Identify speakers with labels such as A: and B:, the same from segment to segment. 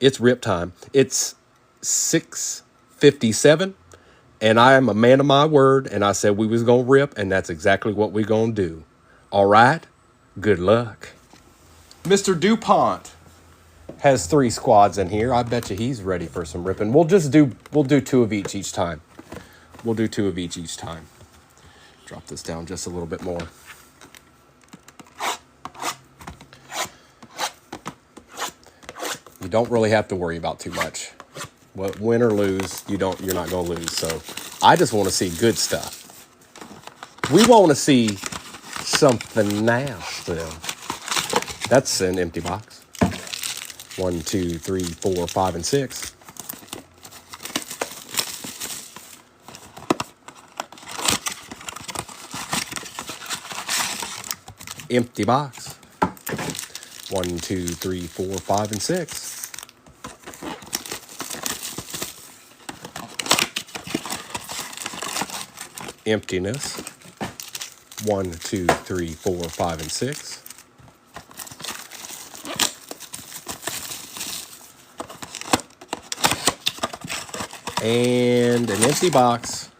A: It's rip time. It's 6:57, and I am a man of my word, and I said we was going to rip, and that's exactly what we going to do. All right? Good luck. Mr. DuPont has 3 squads in here. I bet you he's ready for some ripping. We'll do 2 of each time. We'll do 2 of each time. Drop this down just a little bit more. You don't really have to worry about too much. Win or lose, you're not going to lose. So I just want to see good stuff. We want to see something nasty. That's an empty box. 1, 2, 3, 4, 5, and 6. Empty box. 1, 2, 3, 4, 5, and 6. Emptiness. 1, 2, 3, 4, 5, and 6. And an empty box.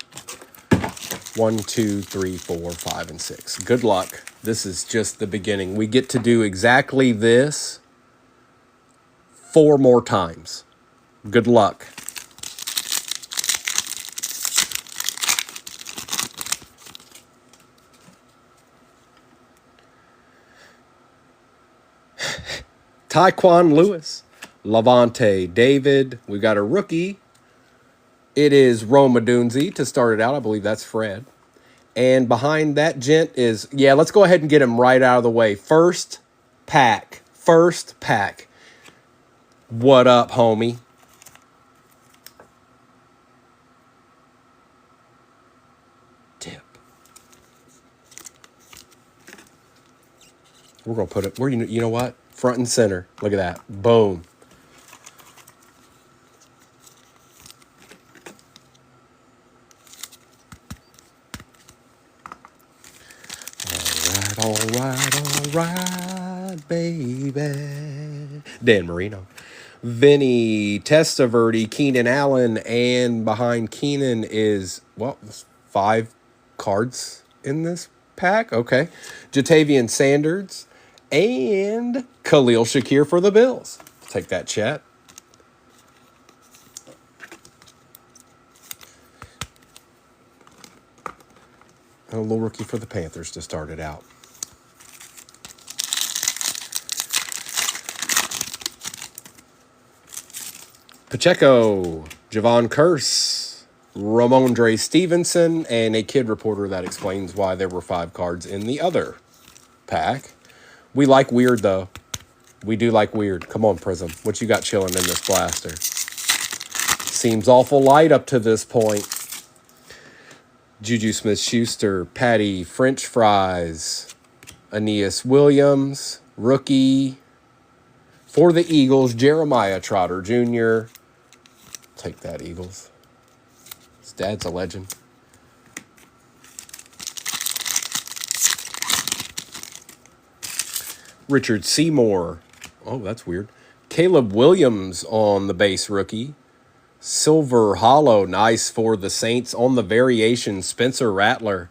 A: 1, 2, 3, 4, 5, and 6. Good luck. This is just the beginning. We get to do exactly this 4 more times. Good luck. Taekwon Lewis, Levante David. We got a rookie. It is Roma Dunzi to start it out. I believe that's Fred. And behind that gent is, let's go ahead and get him right out of the way. First pack. What up, homie? Tip. We're going to put it, you know what? Front and center. Look at that. Boom. All right, baby. Dan Marino. Vinny Testaverde, Keenan Allen, and behind Keenan is, 5 cards in this pack. Okay. Jatavian Sanders and Khalil Shakir for the Bills. Take that, chat. A little rookie for the Panthers to start it out. Pacheco, Javon Curse, Ramondre Stevenson, and a kid reporter that explains why there were 5 cards in the other pack. We like weird, though. We do like weird. Come on, Prism. What you got chilling in this blaster? Seems awful light up to this point. Juju Smith-Schuster, Patty French Fries, Aeneas Williams, rookie. For the Eagles, Jeremiah Trotter Jr. Take that, Eagles. His dad's a legend. Richard Seymour. Oh, that's weird. Caleb Williams on the base rookie. Silver Hollow, nice for the Saints. On the variation, Spencer Rattler.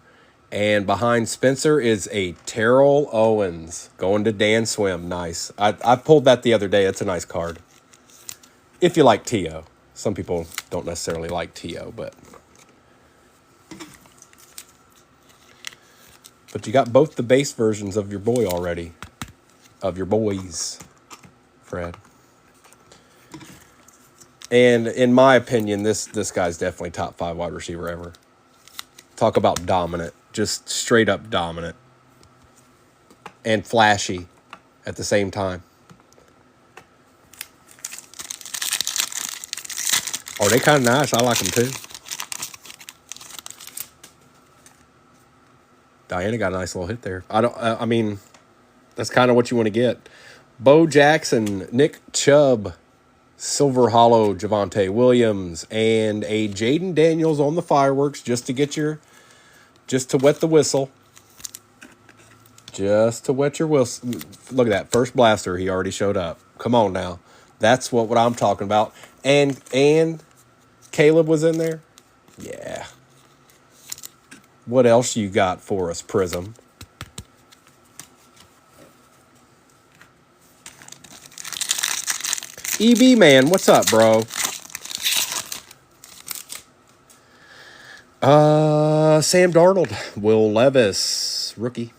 A: And behind Spencer is a Terrell Owens. Going to Dan Swim, nice. I pulled that the other day. It's a nice card. If you like T.O. Some people don't necessarily like T.O., but you got both the base versions of your boy already. Of your boys, Fred. And in my opinion, this guy's definitely top 5 wide receiver ever. Talk about dominant. Just straight up dominant. And flashy at the same time. Oh, they kind of nice. I like them too. Diana got a nice little hit there. I mean, that's kind of what you want to get. Bo Jackson, Nick Chubb, Silver Hollow, Javonte Williams, and a Jaden Daniels on the fireworks just to wet the whistle. Just to wet your whistle. Look at that. First blaster, he already showed up. Come on now. That's what I'm talking about. And Caleb was in there? Yeah. What else you got for us, Prism? EB man, what's up, bro? Sam Darnold, Will Levis, rookie.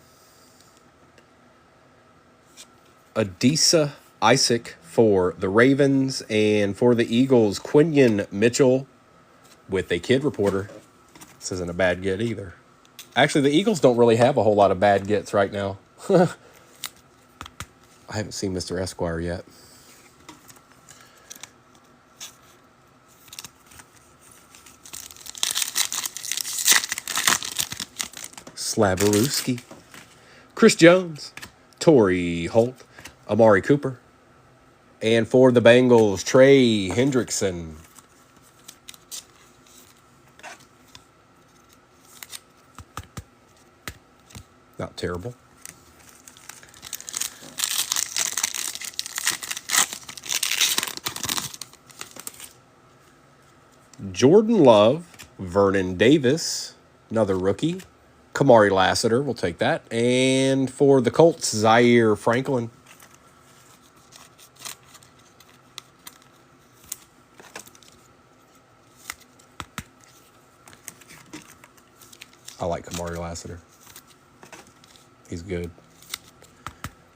A: Adisa Isaac for the Ravens, and for the Eagles, Quinion Mitchell with a kid reporter. This isn't a bad get either. Actually, the Eagles don't really have a whole lot of bad gets right now. I haven't seen Mr. Esquire yet. Slabarewski. Chris Jones. Torrey Holt. Amari Cooper. And for the Bengals, Trey Hendrickson. Not terrible. Jordan Love, Vernon Davis, another rookie. Kamari Lassiter, we'll take that. And for the Colts, Zaire Franklin. I like Kamari Lassiter. He's good.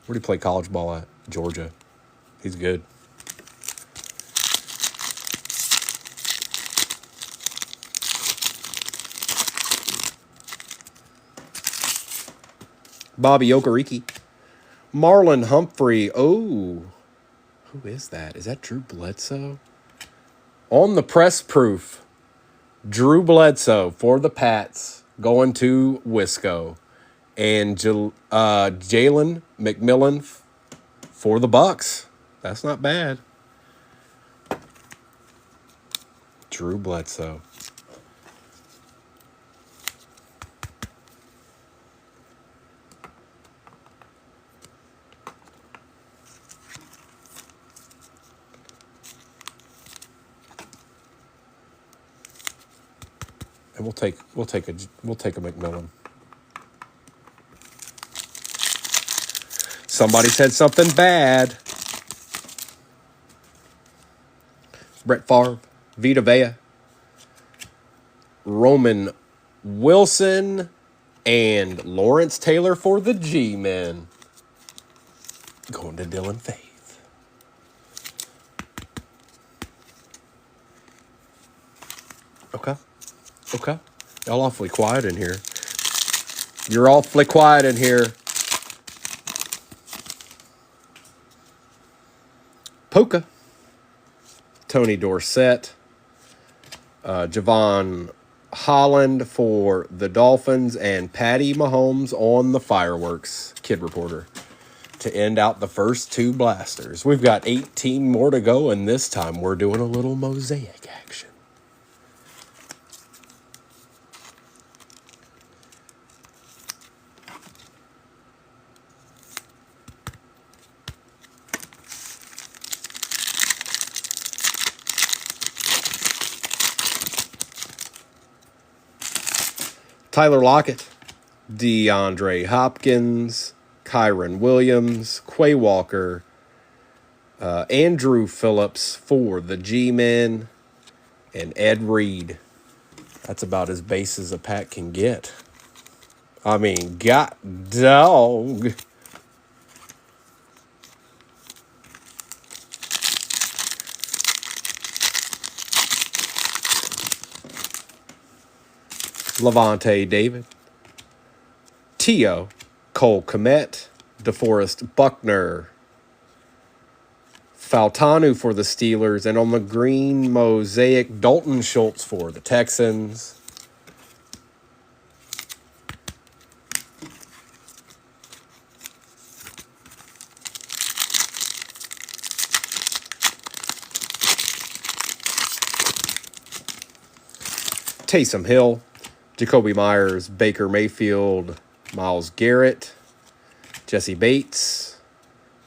A: Where did he play college ball at? Georgia. He's good. Bobby Okereke. Marlon Humphrey. Oh, who is that? Is that Drew Bledsoe? On the press proof, Drew Bledsoe for the Pats going to Wisco. And Jalen McMillan for the Bucks. That's not bad. Drew Bledsoe. And we'll take a McMillan. Somebody said something bad. Brett Favre, Vita Vea, Roman Wilson, and Lawrence Taylor for the G-Men. Going to Dylan Faith. Okay. Y'all awfully quiet in here. You're awfully quiet in here. Puka. Tony Dorsett. Javon Holland for the Dolphins, and Patty Mahomes on the fireworks, kid reporter, to end out the first two blasters. We've got 18 more to go, and this time we're doing a little mosaic action. Tyler Lockett, DeAndre Hopkins, Kyron Williams, Quay Walker, Andrew Phillips for the G-Men, and Ed Reed. That's about as base as a pack can get. I mean, god dog. Levante David, Tio, Cole Kmet, DeForest Buckner, Faltanu for the Steelers, and on the green mosaic, Dalton Schultz for the Texans. Taysom Hill, Jacoby Myers, Baker Mayfield, Myles Garrett, Jesse Bates,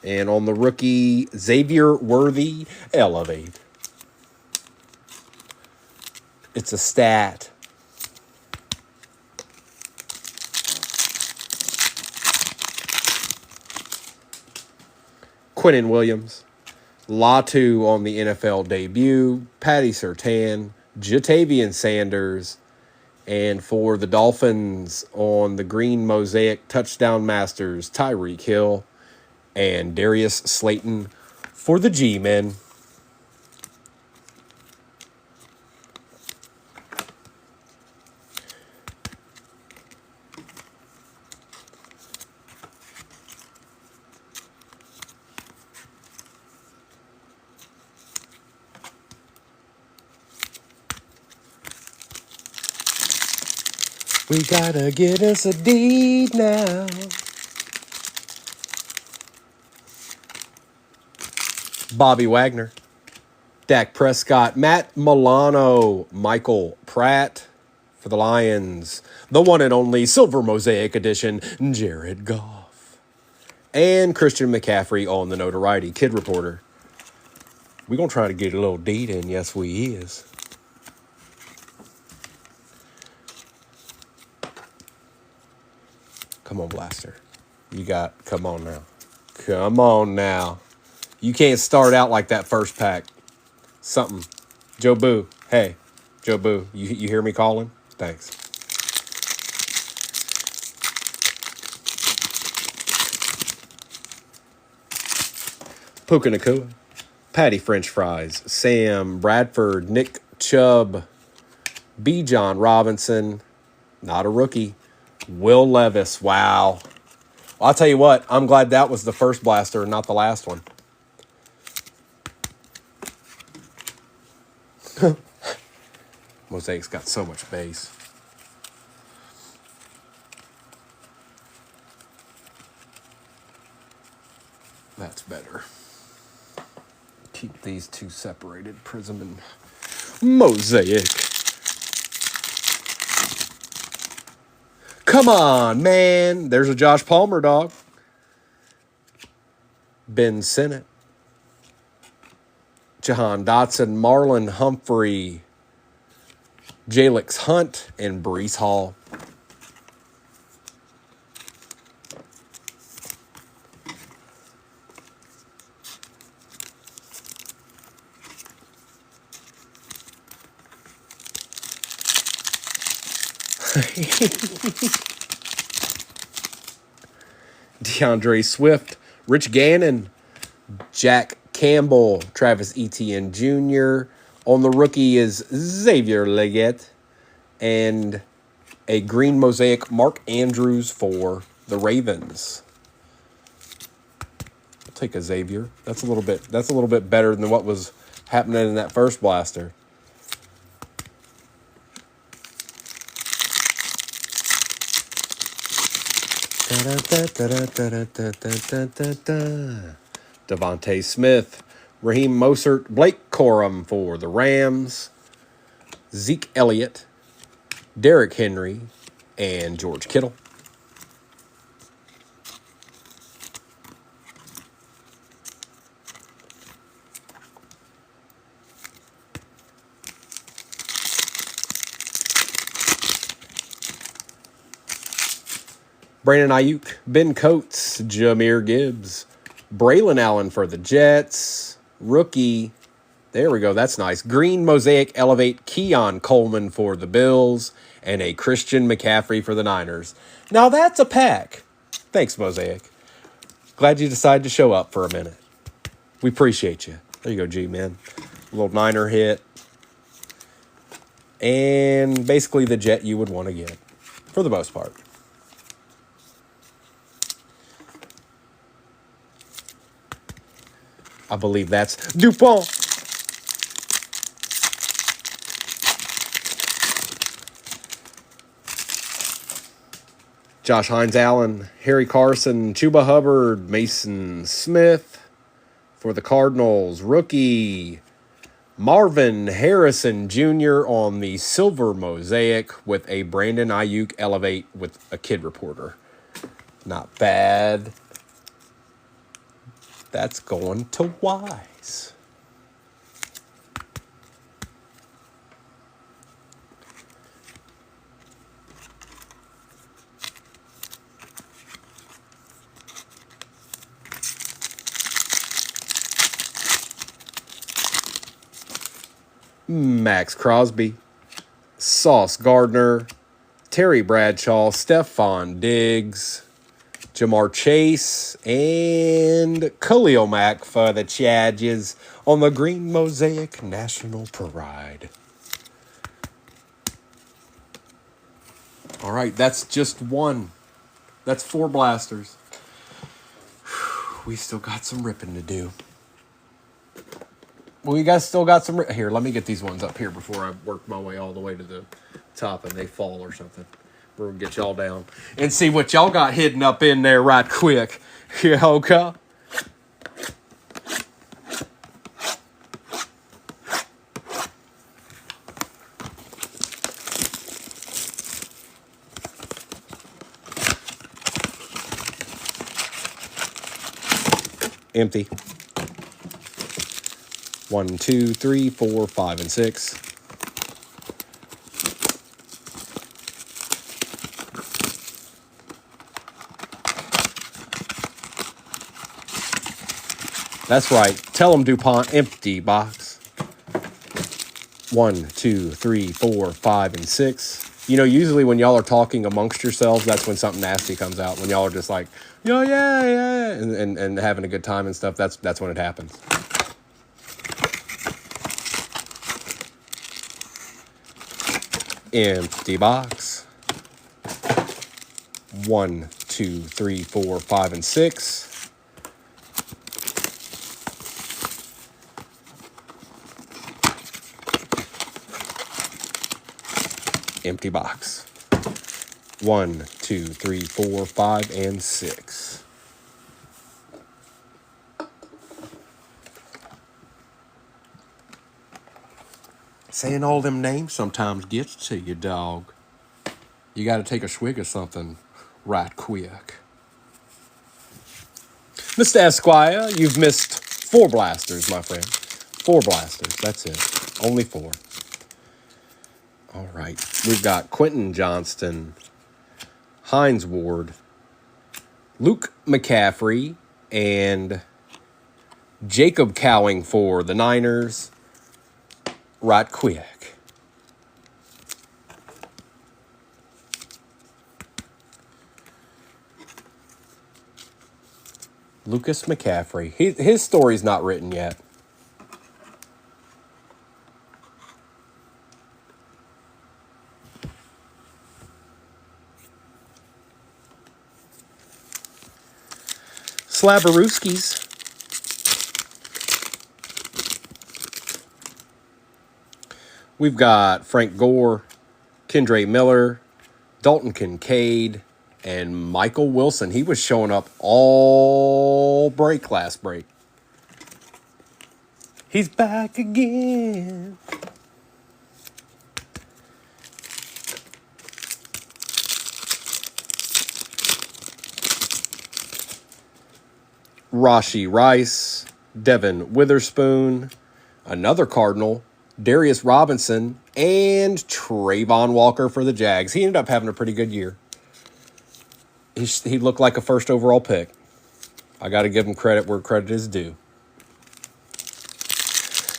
A: And on the rookie, Xavier Worthy, Elevate. It's a stat. Quinnen Williams. Latu on the NFL debut. Patty Surtain. Jatavian Sanders. And for the Dolphins on the green mosaic touchdown masters, Tyreek Hill and Darius Slayton for the G-Men. We gotta get us a deed now. Bobby Wagner. Dak Prescott. Matt Milano. Michael Pratt for the Lions. The one and only Silver Mosaic Edition, Jared Goff. And Christian McCaffrey on the notoriety. Kid Reporter. We're going to try to get a little deed in. Yes, we is. Come on, Blaster. Come on now. Come on now. You can't start out like that first pack. Something. Joe Boo. Hey, Joe Boo. You hear me calling? Thanks. Puka Nacua. Patty French Fries. Sam Bradford. Nick Chubb. B. John Robinson. Not a rookie. Will Levis. Wow. Well, I'll tell you what. I'm glad that was the first blaster and not the last one. Mosaic's got so much base. That's better. Keep these two separated. Prism and Mosaic. Come on, man. There's a Josh Palmer dog. Ben Sinnott. Jahan Dotson, Marlon Humphrey, Jalix Hunt, and Breece Hall. DeAndre Swift, Rich Gannon, Jack Campbell, Travis Etienne Jr. On the rookie is Xavier Leggett. And a green mosaic Mark Andrews for the Ravens. I'll take a Xavier. That's a little bit better than what was happening in that first blaster. Devontae Smith, Raheem Mostert, Blake Corum for the Rams, Zeke Elliott, Derrick Henry, and George Kittle. Brandon Ayuk, Ben Coates, Jahmyr Gibbs, Braylon Allen for the Jets, rookie, there we go, that's nice, green mosaic elevate Keon Coleman for the Bills, and a Christian McCaffrey for the Niners. Now that's a pack. Thanks, Mosaic. Glad you decided to show up for a minute. We appreciate you. There you go, G-Man. A little Niner hit. And basically the jet you would want to get, for the most part. I believe that's Dupont. Josh Hines Allen, Harry Carson, Chuba Hubbard, Mason Smith for the Cardinals. Rookie Marvin Harrison Jr. on the silver mosaic with a Brandon Ayuk elevate with a kid reporter. Not bad. That's going to Wise. Max Crosby, Sauce Gardner, Terry Bradshaw, Stephon Diggs, Jamar Chase, and Khalil Mack for the Chargers on the Green Mosaic National Pride. All right, that's just one. That's 4 blasters. We still got some ripping to do. Well, you guys still got some... Here, let me get these ones up here before I work my way all the way to the top and they fall or something. We're going to get y'all down and see what y'all got hidden up in there right quick. Yeah, okay. Empty. 1, 2, 3, 4, 5, and 6. That's right. Tell them, DuPont, empty box. 1, 2, 3, 4, 5, and 6. You know, usually when y'all are talking amongst yourselves, that's when something nasty comes out. When y'all are just like, yeah, and having a good time and stuff, that's when it happens. Empty box. 1, 2, 3, 4, 5, and 6. Empty box. 1, 2, 3, 4, 5, and 6. Saying all them names sometimes gets to you, dog. You got to take a swig of something right quick. Mr. Esquire, you've missed 4 blasters, my friend. 4 blasters. That's it. Only 4. All right. We've got Quentin Johnston, Hines Ward, Luke McCaffrey, and Jacob Cowing for the Niners. Right quick. Lucas McCaffrey. His story's not written yet. Slabberooskies. We've got Frank Gore, Kendre Miller, Dalton Kincaid, and Michael Wilson. He was showing up all break last break. He's back again. Rashee Rice, Devin Witherspoon, another Cardinal, Darius Robinson, and Trayvon Walker for the Jags. He ended up having a pretty good year. He looked like a first overall pick. I got to give him credit where credit is due.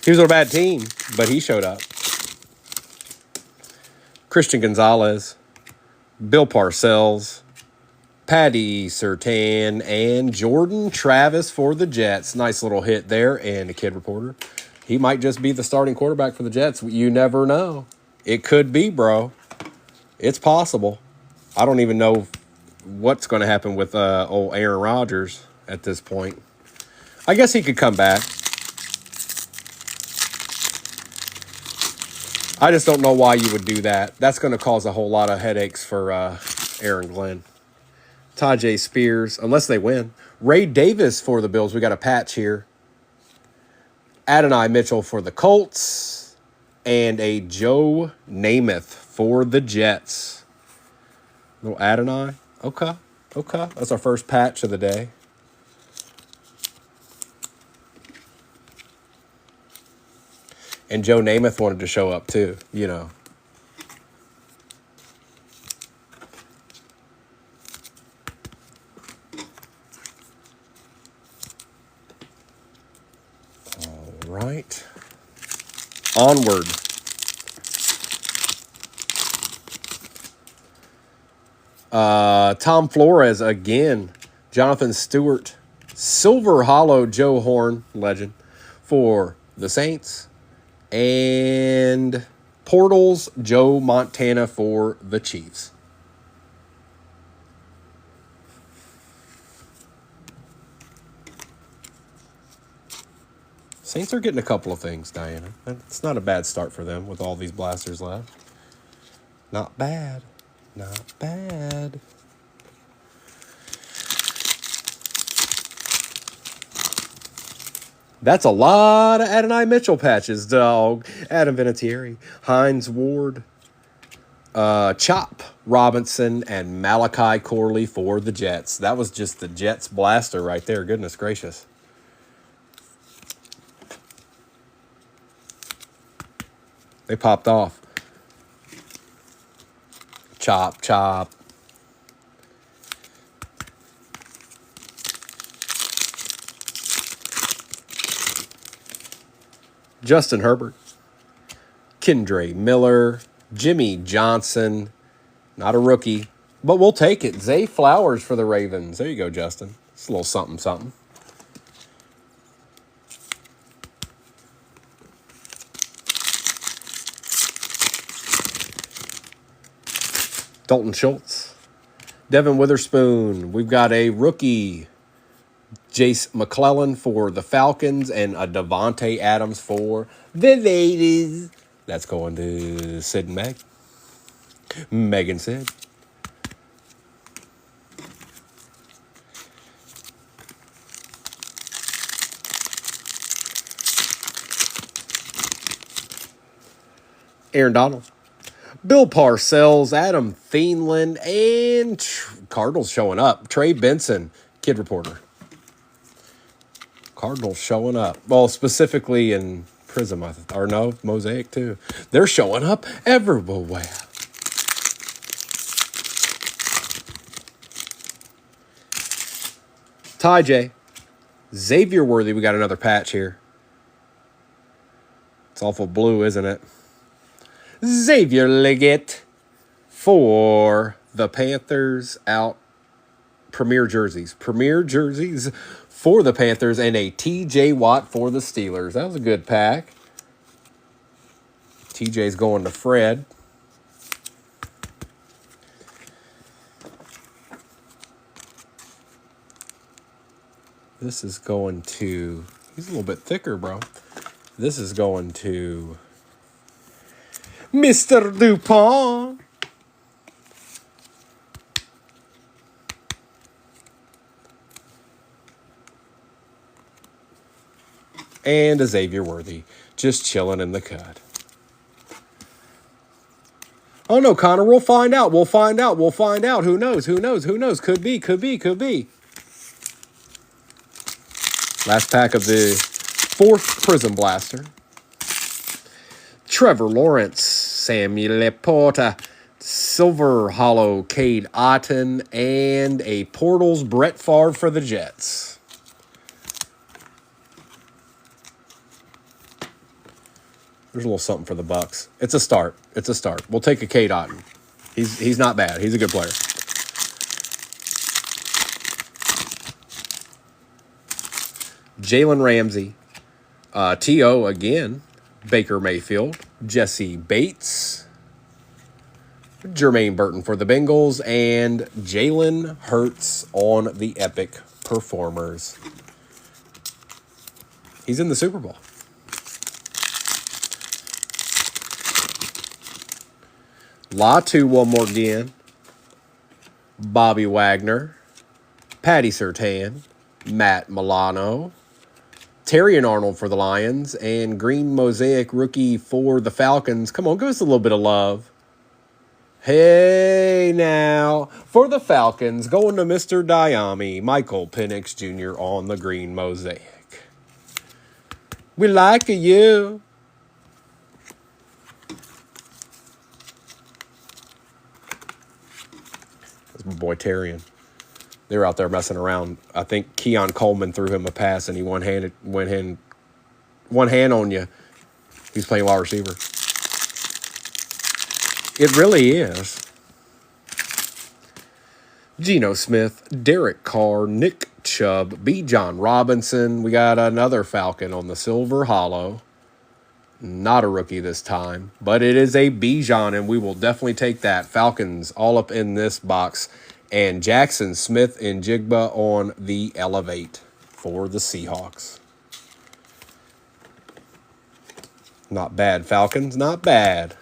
A: He was on a bad team, but he showed up. Christian Gonzalez, Bill Parcells, Patty Surtain, and Jordan Travis for the Jets. Nice little hit there, and a kid reporter. He might just be the starting quarterback for the Jets. You never know. It could be, bro. It's possible. I don't even know what's going to happen with old Aaron Rodgers at this point. I guess he could come back. I just don't know why you would do that. That's going to cause a whole lot of headaches for Aaron Glenn. Tajay Spears, unless they win. Ray Davis for the Bills. We got a patch here. Adonai Mitchell for the Colts. And a Joe Namath for the Jets. Little Adonai. Okay. That's our first patch of the day. And Joe Namath wanted to show up too, you know. All right. Onward. Tom Flores again. Jonathan Stewart. Silver Hollow Joe Horn, legend, for the Saints. And Portals Joe Montana for the Chiefs. Saints are getting a couple of things, Diana. It's not a bad start for them with all these blasters left. Not bad. Not bad. That's a lot of Adonai Mitchell patches, dog. Adam Vinatieri, Hines Ward, Chop Robinson, and Malachi Corley for the Jets. That was just the Jets blaster right there. Goodness gracious. They popped off. Chop, chop. Justin Herbert, Kendre Miller, Jimmy Johnson, not a rookie, but we'll take it. Zay Flowers for the Ravens. There you go, Justin. It's a little something, something. Dalton Schultz, Devin Witherspoon. We've got a rookie, Jace McClellan for the Falcons, and a Devontae Adams for the Raiders. That's going to Sid and Meg. Megan Sid. Aaron Donald. Bill Parcells, Adam Thielen, and Cardinals showing up. Trey Benson, Kid Reporter. Cardinals showing up. Well, specifically in Prism, or no, Mosaic too. They're showing up everywhere. Ty J. Xavier Worthy, we got another patch here. It's awful blue, isn't it? Xavier Leggett for the Panthers out. Premier jerseys. Premier jerseys for the Panthers and a TJ Watt for the Steelers. That was a good pack. TJ's going to Fred. This is going to... He's a little bit thicker, bro. This is going to... Mr. Dupont. And a Xavier Worthy. Just chilling in the cut. Oh no, Connor, we'll find out. We'll find out. We'll find out. Who knows? Who knows? Who knows? Could be, could be, could be. Last pack of the fourth Prism Blaster. Trevor Lawrence, Samuel Laporta, Silver Hollow, Cade Otton, and a Portals Brett Favre for the Jets. There's a little something for the Bucks. It's a start. It's a start. We'll take a Cade Otton. He's not bad. He's a good player. Jalen Ramsey, T.O. again, Baker Mayfield, Jesse Bates, Jermaine Burton for the Bengals, and Jalen Hurts on the Epic Performers. He's in the Super Bowl. Latu one more again. Bobby Wagner, Patty Surtain, Matt Milano, Terrion Arnold for the Lions, and Green Mosaic rookie for the Falcons. Come on, give us a little bit of love. Hey, now, for the Falcons, going to Mr. Diami, Michael Penix Jr. on the Green Mosaic. We like you. It's my boy Terrian. They were out there messing around. I think Keon Coleman threw him a pass and he one hand on you. He's playing wide receiver. It really is. Geno Smith, Derek Carr, Nick Chubb, B. John Robinson. We got another Falcon on the Silver Hollow. Not a rookie this time, but it is a Bijan, and we will definitely take that. Falcons all up in this box. And Jackson Smith and Jigba on the Elevate for the Seahawks. Not bad, Falcons. Not bad.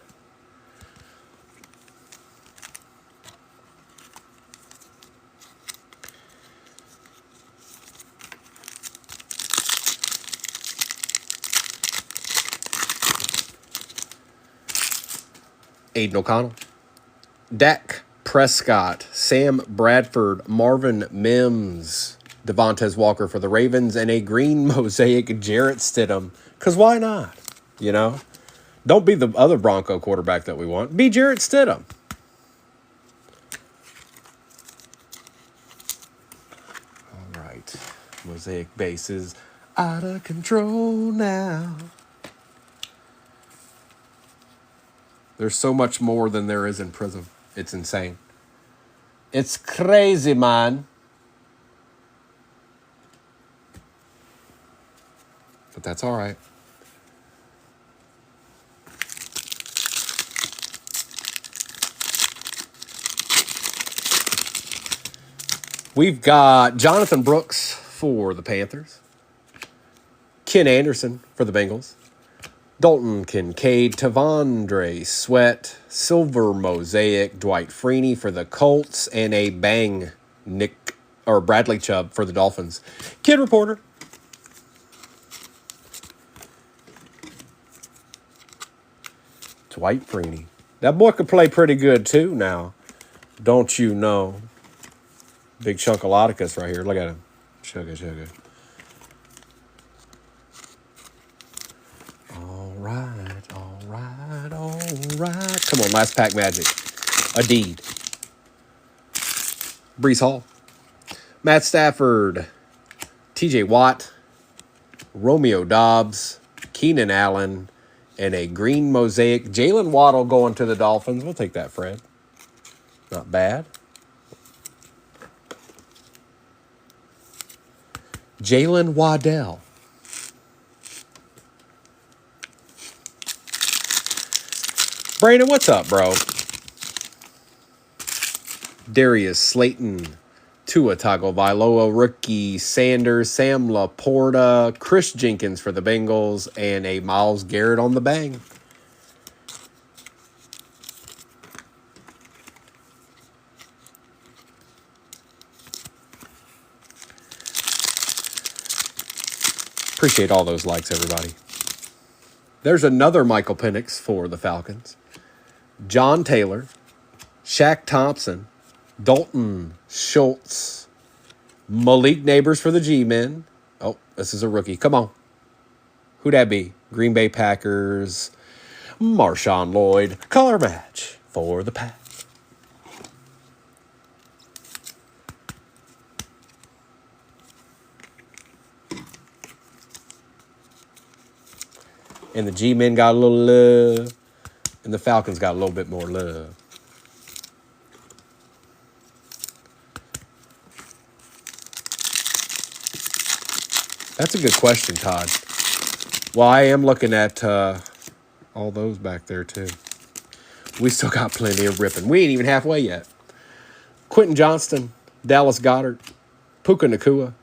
A: Aiden O'Connell. Dak Prescott, Sam Bradford, Marvin Mims, Devontae Walker for the Ravens, and a green mosaic Jarrett Stidham. Because why not? You know? Don't be the other Bronco quarterback that we want. Be Jarrett Stidham. All right. Mosaic bases out of control now. There's so much more than there is in Prism. It's insane. It's crazy, man. But that's all right. We've got Jonathan Brooks for the Panthers. Ken Anderson for the Bengals. Dalton Kincaid, Tavondre Sweat, Silver Mosaic, Dwight Freeney for the Colts, and a bang Bradley Chubb for the Dolphins. Kid Reporter. Dwight Freeney. That boy could play pretty good too now. Don't you know? Big chunk of Lodicus right here. Look at him. Sugar. All right. Come on, last pack magic. A deed. Breece Hall. Matt Stafford. TJ Watt. Romeo Dobbs. Keenan Allen. And a green mosaic. Jalen Waddle going to the Dolphins. We'll take that, Fred. Not bad. Jalen Waddell. Brandon, what's up, bro? Darius Slayton, Tua Tagovailoa, rookie Sanders, Sam Laporta, Chris Jenkins for the Bengals, and a Myles Garrett on the bang. Appreciate all those likes, everybody. There's another Michael Penix for the Falcons. John Taylor, Shaq Thompson, Dalton Schultz, Malik Neighbors for the G-Men. Oh, this is a rookie. Come on. Who'd that be? Green Bay Packers. Marshawn Lloyd. Color match for the Pack. And the G-Men got a little love. And the Falcons got a little bit more love. That's a good question, Todd. Well, I am looking at all those back there, too. We still got plenty of ripping. We ain't even halfway yet. Quentin Johnston, Dallas Goedert, Puka Nacua,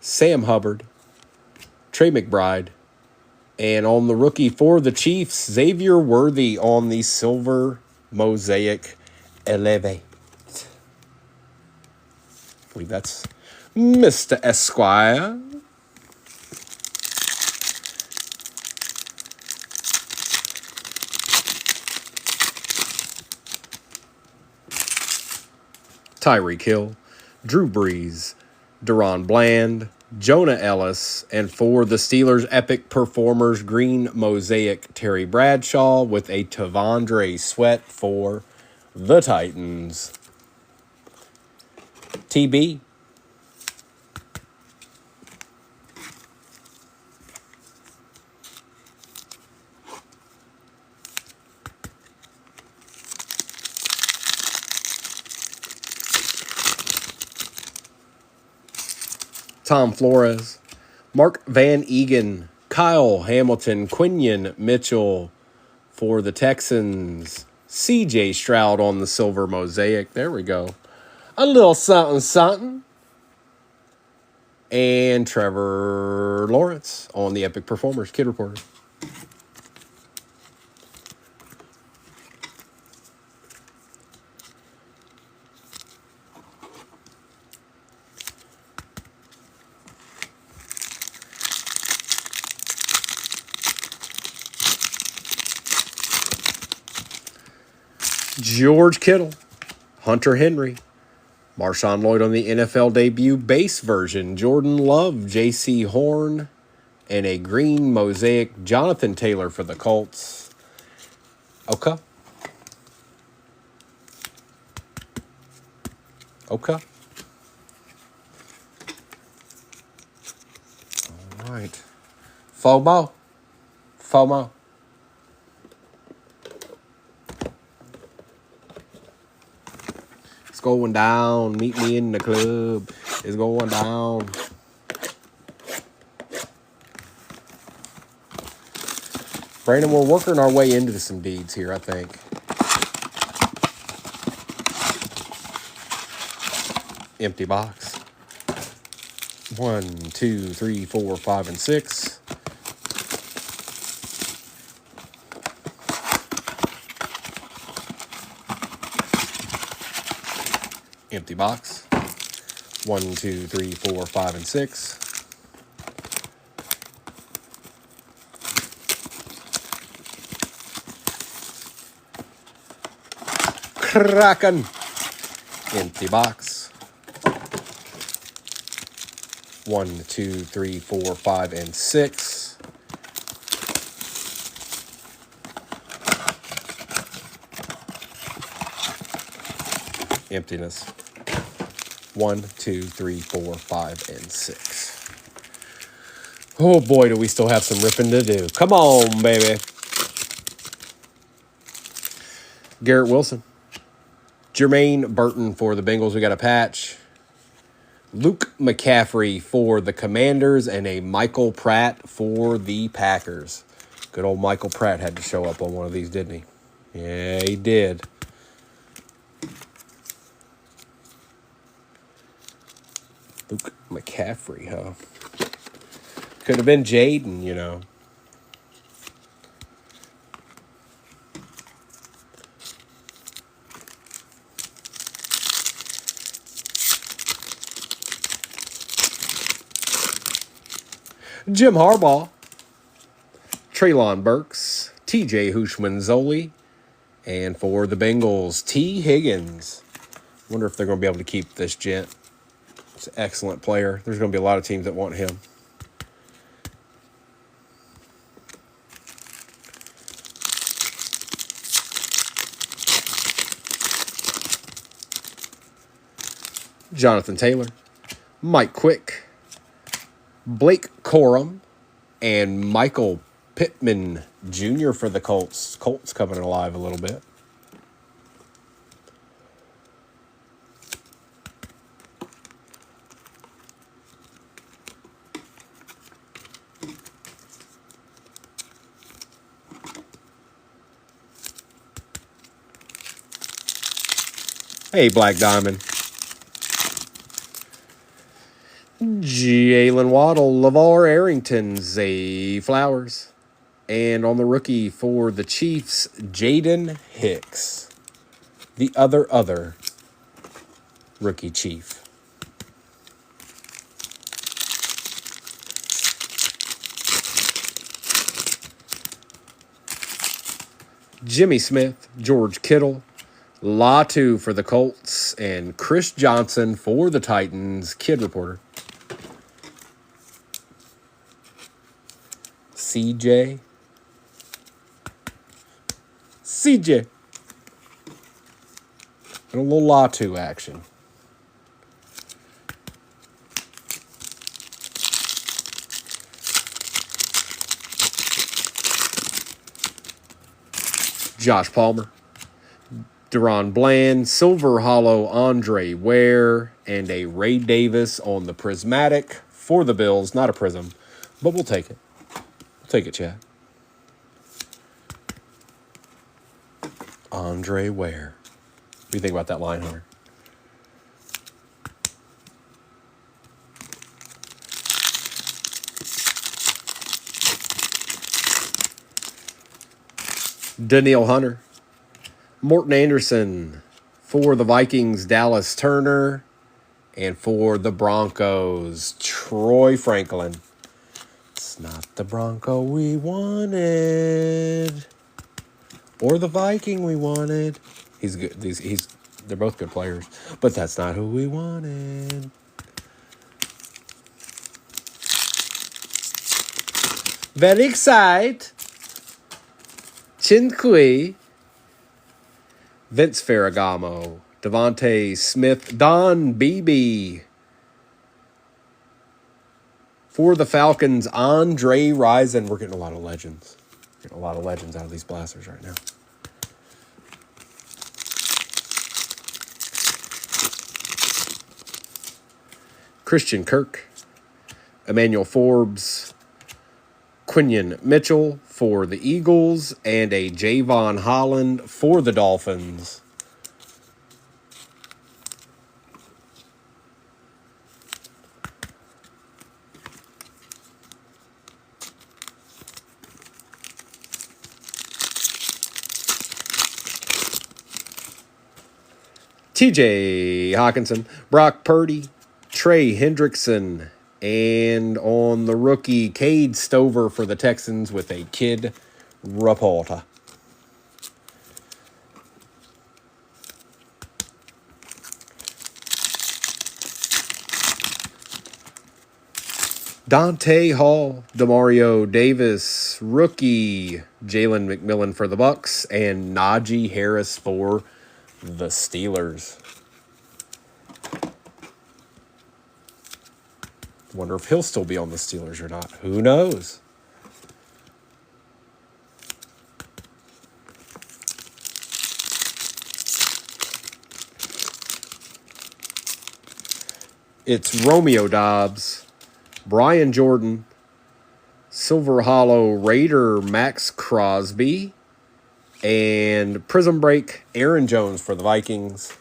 A: Sam Hubbard, Trey McBride, and on the rookie for the Chiefs, Xavier Worthy on the Silver Mosaic Elevate. I believe that's Mr. Esquire. Tyreek Hill, Drew Brees, Deron Bland, Jonah Ellis, and for the Steelers' epic performers, green mosaic Terry Bradshaw with a Tavondre Sweat for the Titans. TB. Tom Flores, Mark Van Egan, Kyle Hamilton, Quinion Mitchell for the Texans, CJ Stroud on the silver mosaic. There we go. A little something, something. And Trevor Lawrence on the Epic Performers Kid Reporter. George Kittle, Hunter Henry, Marshawn Lloyd on the NFL debut base version, Jordan Love, J.C. Horn, and a green mosaic, Jonathan Taylor for the Colts. Okay. Okay. All right. FOMO. FOMO. It's going down. Meet me in the club. It's going down. Brandon, we're working our way into some deeds here, I think. Empty box. 1, 2, 3, 4, 5, and 6. Empty box. 1, 2, 3, 4, 5, and 6. Kraken. Empty box. 1, 2, 3, 4, 5, and 6. Emptiness. 1, 2, 3, 4, 5, and 6. Oh boy, do we still have some ripping to do. Come on, baby. Garrett Wilson. Jermaine Burton for the Bengals. We got a patch. Luke McCaffrey for the Commanders and a Michael Pratt for the Packers. Good old Michael Pratt had to show up on one of these, didn't he? Yeah, he did. Luke McCaffrey, huh? Could have been Jaden, you know. Jim Harbaugh, Treylon Burks, TJ Hushmanzoli, and for the Bengals, T. Higgins. Wonder if they're going to be able to keep this gent. He's an excellent player. There's going to be a lot of teams that want him. Jonathan Taylor, Mike Quick, Blake Corum, and Michael Pittman Jr. for the Colts. Colts coming alive a little bit. Hey, Black Diamond. Jalen Waddle, LeVar Arrington, Zay Flowers. And on the rookie for the Chiefs, Jaden Hicks. The other rookie Chief. Jimmy Smith, George Kittle, Latu for the Colts, and Chris Johnson for the Titans. Kid Reporter. CJ. And a little Latu action. Josh Palmer, Deron Bland, Silver Hollow Andre Ware, and a Ray Davis on the Prismatic for the Bills. Not a prism, but we'll take it. We'll take it, Chad. Andre Ware. What do you think about that line, Hunter? Danielle Hunter. Morton Anderson for the Vikings, Dallas Turner. And for the Broncos, Troy Franklin. It's not the Bronco we wanted. Or the Viking we wanted. He's good. They're both good players. But that's not who we wanted. Very excited. Chinqui. Vince Ferragamo. Devontae Smith. Don Beebe. For the Falcons, Andre Rison. We're getting a lot of legends. Getting a lot of legends out of these blasters right now. Christian Kirk. Emmanuel Forbes. Quinion Mitchell for the Eagles. And a Javon Holland for the Dolphins. TJ Hawkinson, Brock Purdy, Trey Hendrickson, and on the rookie, Cade Stover for the Texans with a Kid Reporter. Dante Hall, Demario Davis, rookie, Jalen McMillan for the Bucks, and Najee Harris for the Steelers. Wonder if he'll still be on the Steelers or not. Who knows? It's Romeo Dobbs, Brian Jordan, Silver Hollow Raider Max Crosby, and Prism Break Aaron Jones for the Vikings.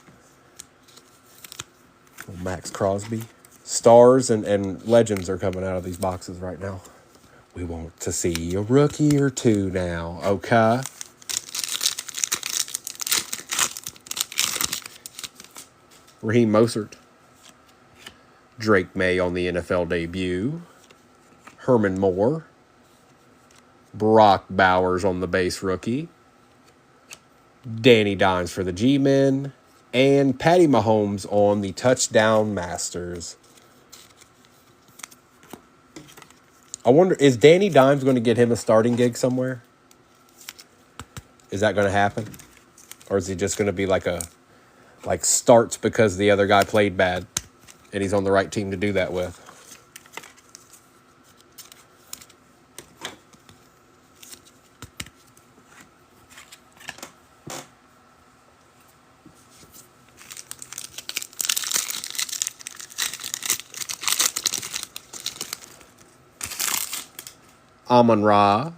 A: Max Crosby. Stars and legends are coming out of these boxes right now. We want to see a rookie or two now, okay? Raheem Mostert. Drake May on the NFL debut. Herman Moore. Brock Bowers on the base rookie. Danny Dimes for the G-Men. And Patty Mahomes on the Touchdown Masters. I wonder, is Danny Dimes going to get him a starting gig somewhere? Is that going to happen? Or is he just going to be like starts because the other guy played bad and he's on the right team to do that with? Amon-Ra,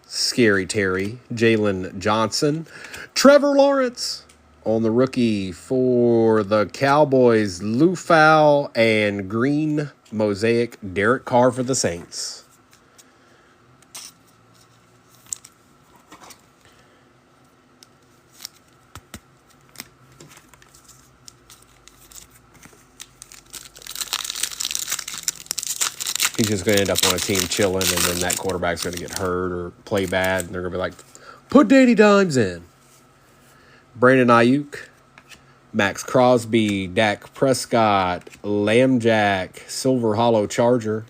A: Scary Terry, Jalen Johnson, Trevor Lawrence on the rookie for the Cowboys, Lou Fowl, and green mosaic Derek Carr for the Saints. He's just going to end up on a team chilling, and then that quarterback's going to get hurt or play bad, and they're going to be like, put Danny Dimes in. Brandon Ayuk, Max Crosby, Dak Prescott, Lambjack, Silver Hollow Charger.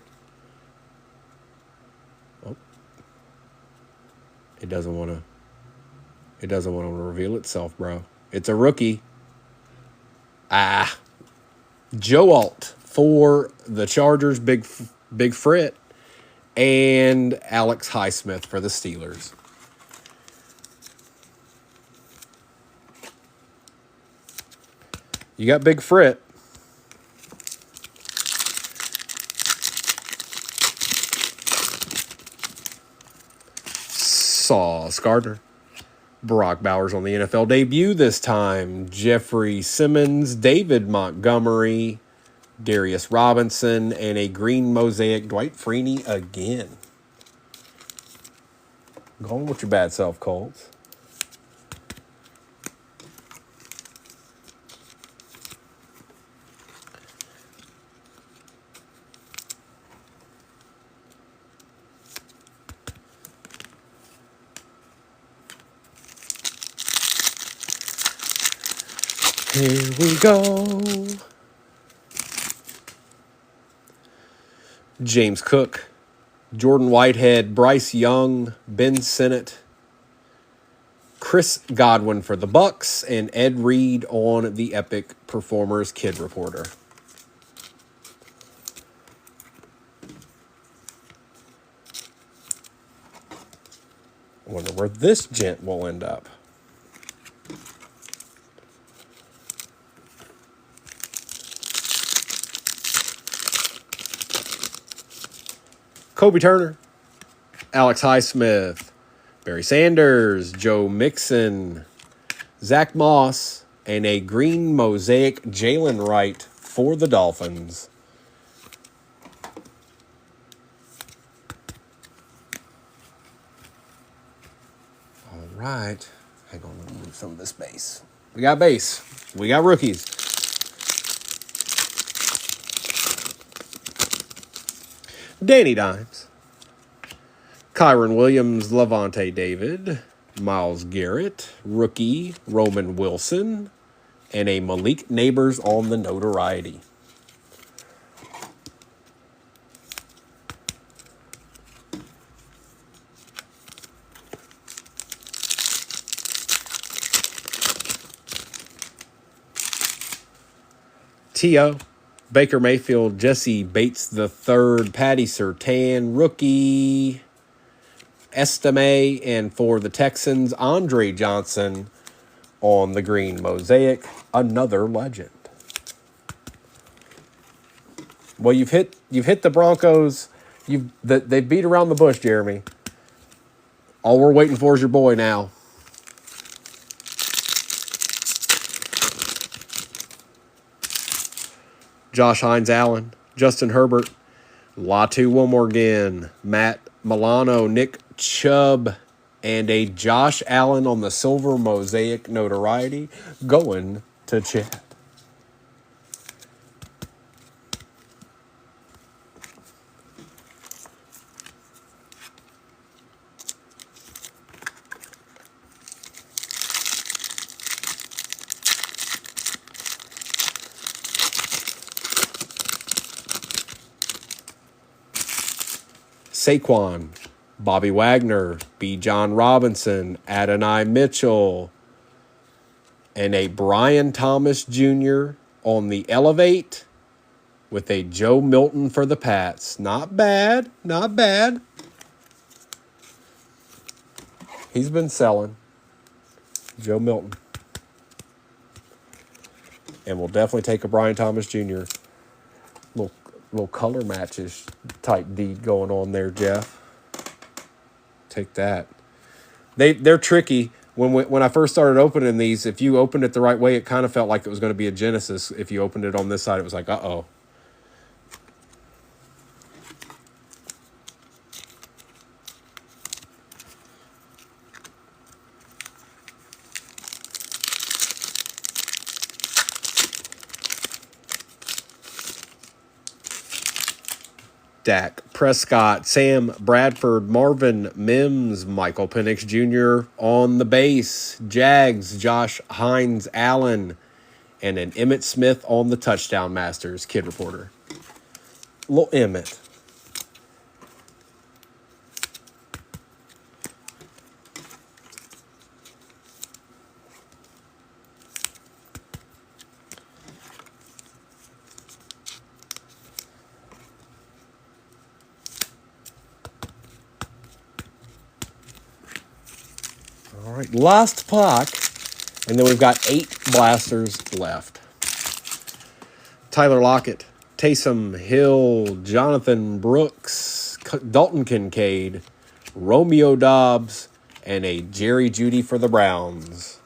A: Oh. It doesn't want to reveal itself, bro. It's a rookie. Joe Alt for the Chargers, Big Frit, and Alex Highsmith for the Steelers. You got Big Frit. Sauce Gardner. Brock Bowers on the NFL debut this time. Jeffrey Simmons, David Montgomery, Darius Robinson, and a green mosaic Dwight Freeney again. Going with your bad self, Colts. Here we go. James Cook, Jordan Whitehead, Bryce Young, Ben Sinnott, Chris Godwin for the Bucks, and Ed Reed on the Epic Performers Kid Reporter. I wonder where this gent will end up. Kobe Turner, Alex Highsmith, Barry Sanders, Joe Mixon, Zach Moss, and a green mosaic Jalen Wright for the Dolphins. All right. Hang on, let me move some of this base. We got base. We got rookies. Danny Dimes, Kyron Williams, Levante David, Myles Garrett, rookie Roman Wilson, and a Malik Neighbors on the notoriety. T.O., Baker Mayfield, Jesse Bates III, Patty Surtain, rookie Estime, and for the Texans, Andre Johnson on the green mosaic, another legend. Well, you've hit the Broncos. They beat around the bush, Jeremy. All we're waiting for is your boy now. Josh Hines Allen, Justin Herbert, Latu Wilmorgan, Matt Milano, Nick Chubb, and a Josh Allen on the silver mosaic notoriety going to Chad. Saquon, Bobby Wagner, B. John Robinson, Adonai Mitchell, and a Brian Thomas Jr. on the Elevate with a Joe Milton for the Pats. Not bad, not bad. He's been selling. Joe Milton. And we'll definitely take a Brian Thomas Jr. Little color matches type deed going on there, Jeff. Take that. They're tricky. When I first started opening these, if you opened it the right way, it kind of felt like it was going to be a Genesis. If you opened it on this side, it was like, uh-oh. Dak Prescott, Sam Bradford, Marvin Mims, Michael Penix Jr. on the base, Jags, Josh Hines Allen, and an Emmitt Smith on the Touchdown Masters Kid Reporter. Little Emmitt. All right, last pack, and then we've got 8 blasters left. Tyler Lockett, Taysom Hill, Jonathan Brooks, Dalton Kincaid, Romeo Dobbs, and a Jerry Jeudy for the Browns.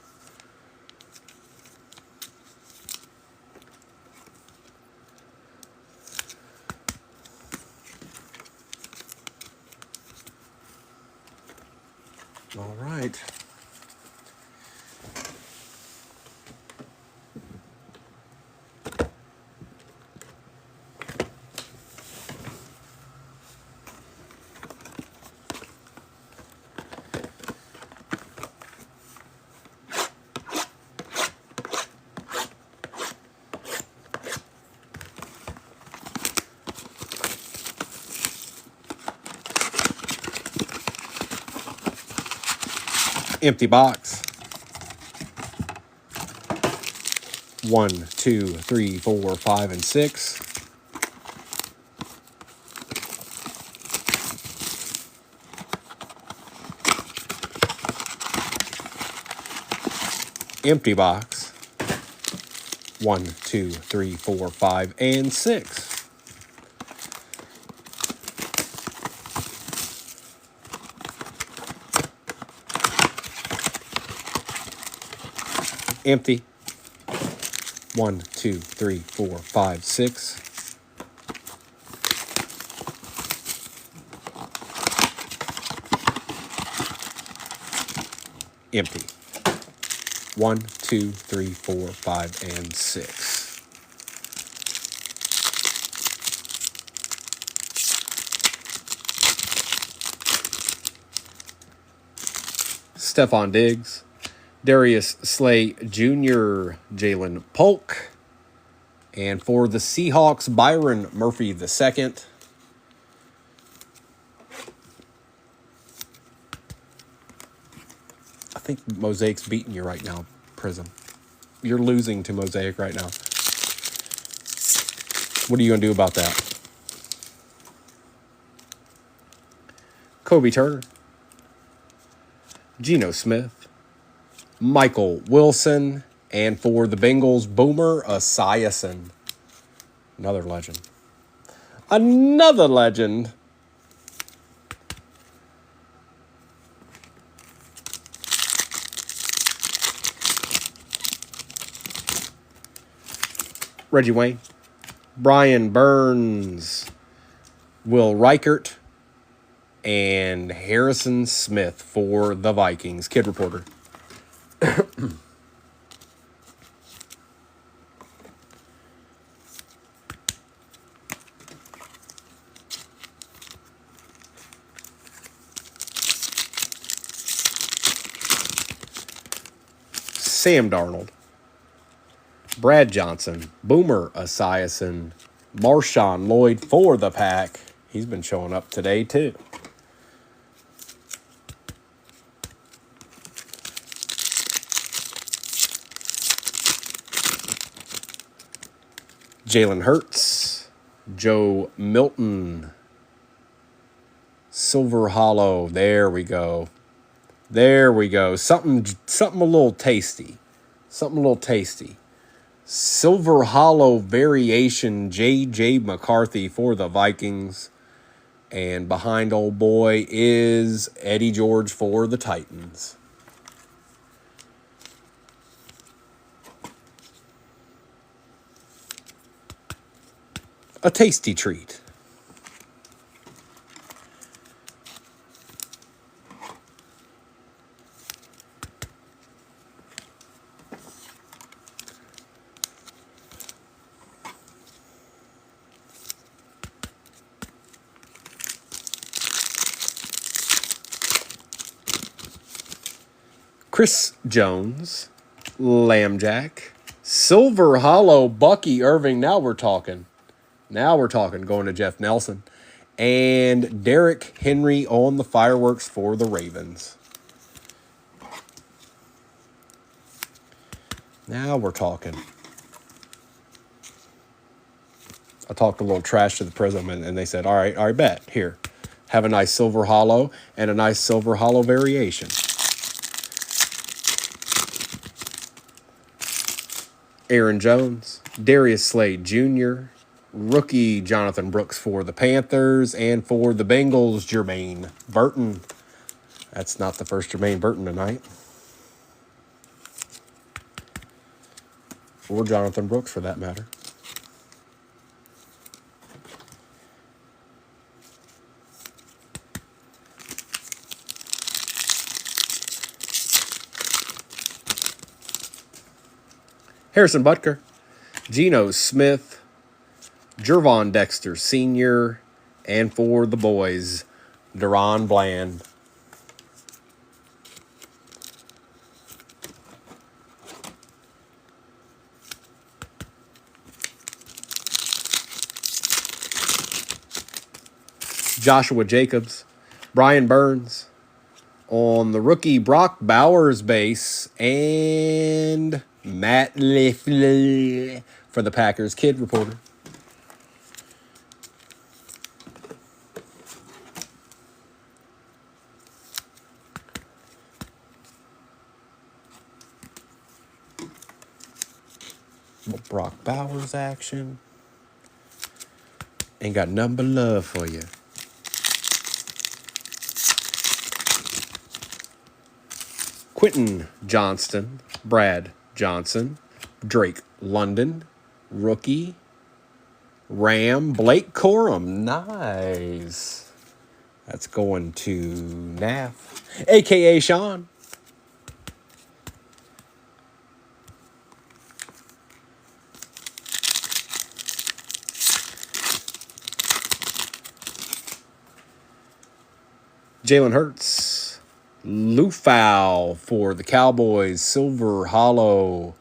A: All right. Empty box. 1, 2, 3, 4, 5, and 6. Empty box. 1, 2, 3, 4, 5, and 6. Empty. 1, 2, 3, 4, 5, 6. Empty. 1, 2, 3, 4, 5, and 6. Stephon Diggs, Darius Slay Jr., Jalen Polk, and for the Seahawks, Byron Murphy II. I think Mosaic's beating you right now, Prism. You're losing to Mosaic right now. What are you going to do about that? Kobe Turner, Geno Smith, Michael Wilson, and for the Bengals, Boomer Esiason. Another legend. Another legend. Reggie Wayne, Brian Burns, Will Reichert, and Harrison Smith for the Vikings. Kid Reporter. Sam Darnold, Brad Johnson, Boomer Esiason, Marshawn Lloyd for the Pack. He's been showing up today, too. Jalen Hurts, Joe Milton, Silver Hollow. There we go. There we go. Something a little tasty. Something a little tasty. Silver Hollow variation, J.J. McCarthy for the Vikings. And behind old boy is Eddie George for the Titans. A tasty treat. Chris Jones, Lambjack, Silver Hollow, Bucky Irving. Now we're talking. Going to Jeff Nelson. And Derrick Henry on the fireworks for the Ravens. Now we're talking. I talked a little trash to the Prism, and they said, all right, bet. Here, have a nice Silver Hollow and a nice Silver Hollow variation. Aaron Jones, Darius Slade Jr., rookie Jonathan Brooks for the Panthers, and for the Bengals, Jermaine Burton. That's not the first Jermaine Burton tonight. Or Jonathan Brooks, for that matter. Harrison Butker, Geno Smith, Jervon Dexter Sr., and for the boys, Deron Bland. Joshua Jacobs, Brian Burns, on the rookie Brock Bowers base, and Matt Leffler for the Packers kid reporter. Brock Bowers action. Ain't got nothing but love for you. Quentin Johnston, Brad Johnson, Drake London, rookie, Ram, Blake Corum. Nice. That's going to Nath, a.k.a. Sean. Jalen Hurts, Lufau for the Cowboys, Silver Hollow,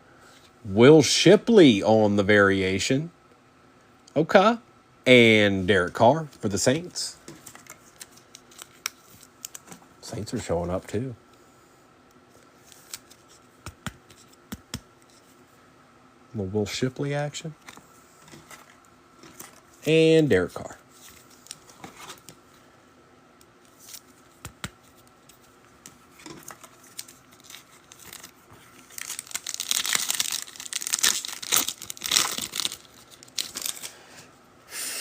A: Will Shipley on the variation. Okay. And Derek Carr for the Saints. Saints are showing up too. The Will Shipley action. And Derek Carr.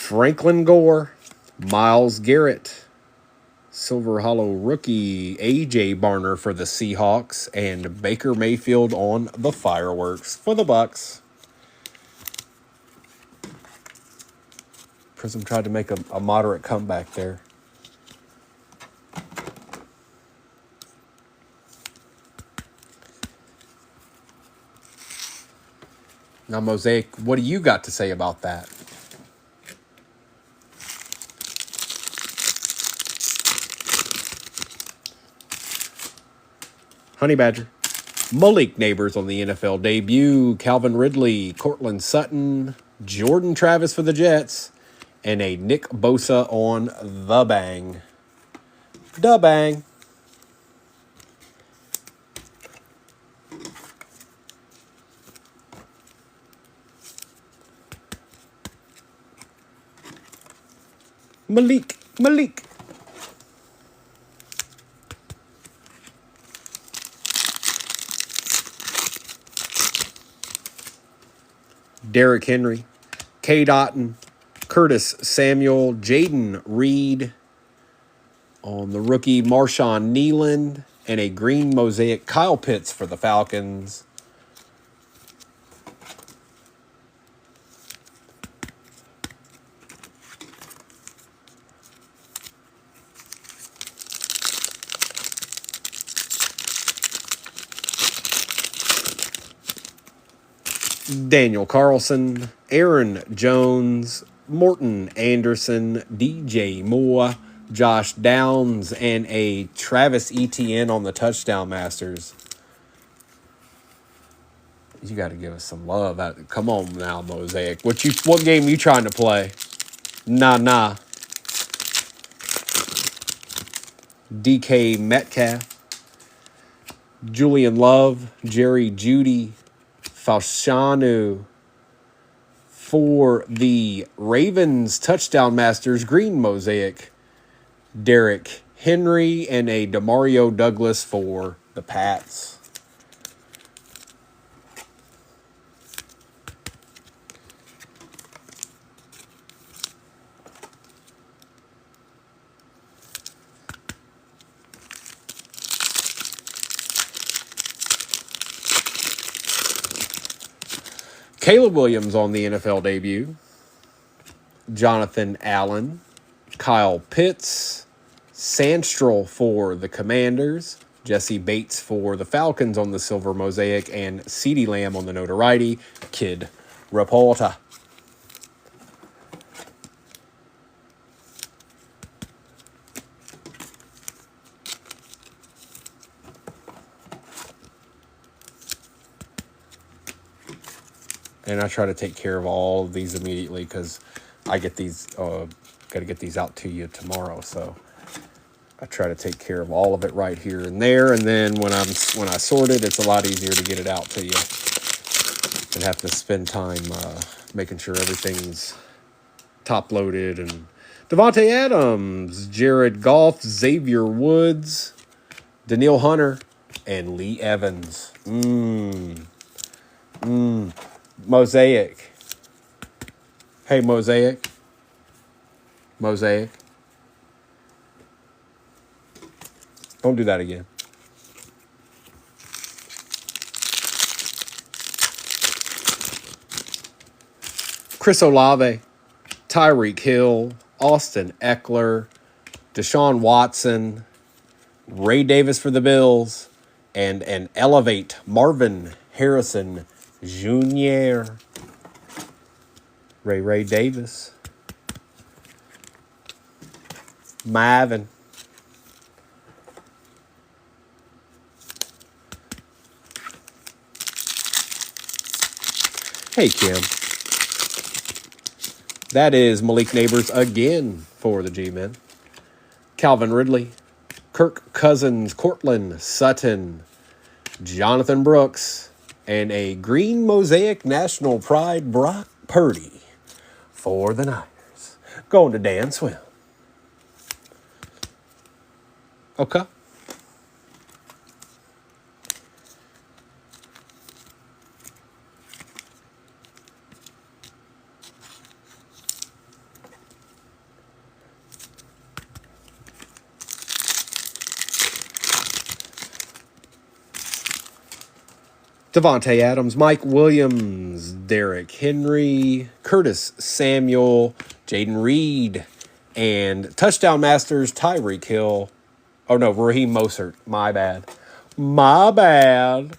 A: Franklin Gore, Myles Garrett, Silver Hollow rookie A.J. Barner for the Seahawks, and Baker Mayfield on the fireworks for the Bucks. Prism tried to make a moderate comeback there. Now, Mosaic, what do you got to say about that? Honey Badger. Malik Neighbors on the NFL debut. Calvin Ridley, Cortland Sutton, Jordan Travis for the Jets, and a Nick Bosa on the bang. Da bang. Malik. Derrick Henry, K. Dotton, Curtis Samuel, Jaden Reed on the rookie Marshawn Neeland, and a green mosaic Kyle Pitts for the Falcons. Daniel Carlson, Aaron Jones, Morton Anderson, DJ Moore, Josh Downs, and a Travis Etienne on the Touchdown Masters. You got to give us some love. Come on now, Mosaic. What game you trying to play? Nah. DK Metcalf, Julian Love, Jerry Jeudy, Falshanu for the Ravens Touchdown Masters green mosaic, Derrick Henry, and a Demario Douglas for the Pats. Caleb Williams on the NFL debut. Jonathan Allen. Kyle Pitts. Sandstrel for the Commanders. Jesse Bates for the Falcons on the silver mosaic. And CeeDee Lamb on the notoriety. Kid Reporter. And I try to take care of all of these immediately because I get these, got to get these out to you tomorrow. So I try to take care of all of it right here and there. And then when I sort it, it's a lot easier to get it out to you. And have to spend time making sure everything's top loaded. And Devontae Adams, Jared Goff, Xavier Woods, Daniil Hunter, and Lee Evans. Mosaic. Hey, Mosaic. Mosaic. Don't do that again. Chris Olave, Tyreek Hill, Austin Eckler, Deshaun Watson, Ray Davis for the Bills, and an Elevate Marvin Harrison Jr. Ray Davis. Marvin. Hey, Kim. That is Malik Neighbors again for the G-Men. Calvin Ridley, Kirk Cousins, Cortland Sutton, Jonathan Brooks, and a green mosaic national pride Brock Purdy for the Niners. Going to Dan Swim. Okay. Devontae Adams, Mike Williams, Derrick Henry, Curtis Samuel, Jaden Reed, and touchdown masters Tyreek Hill. Oh no, Raheem Mostert. My bad. My bad.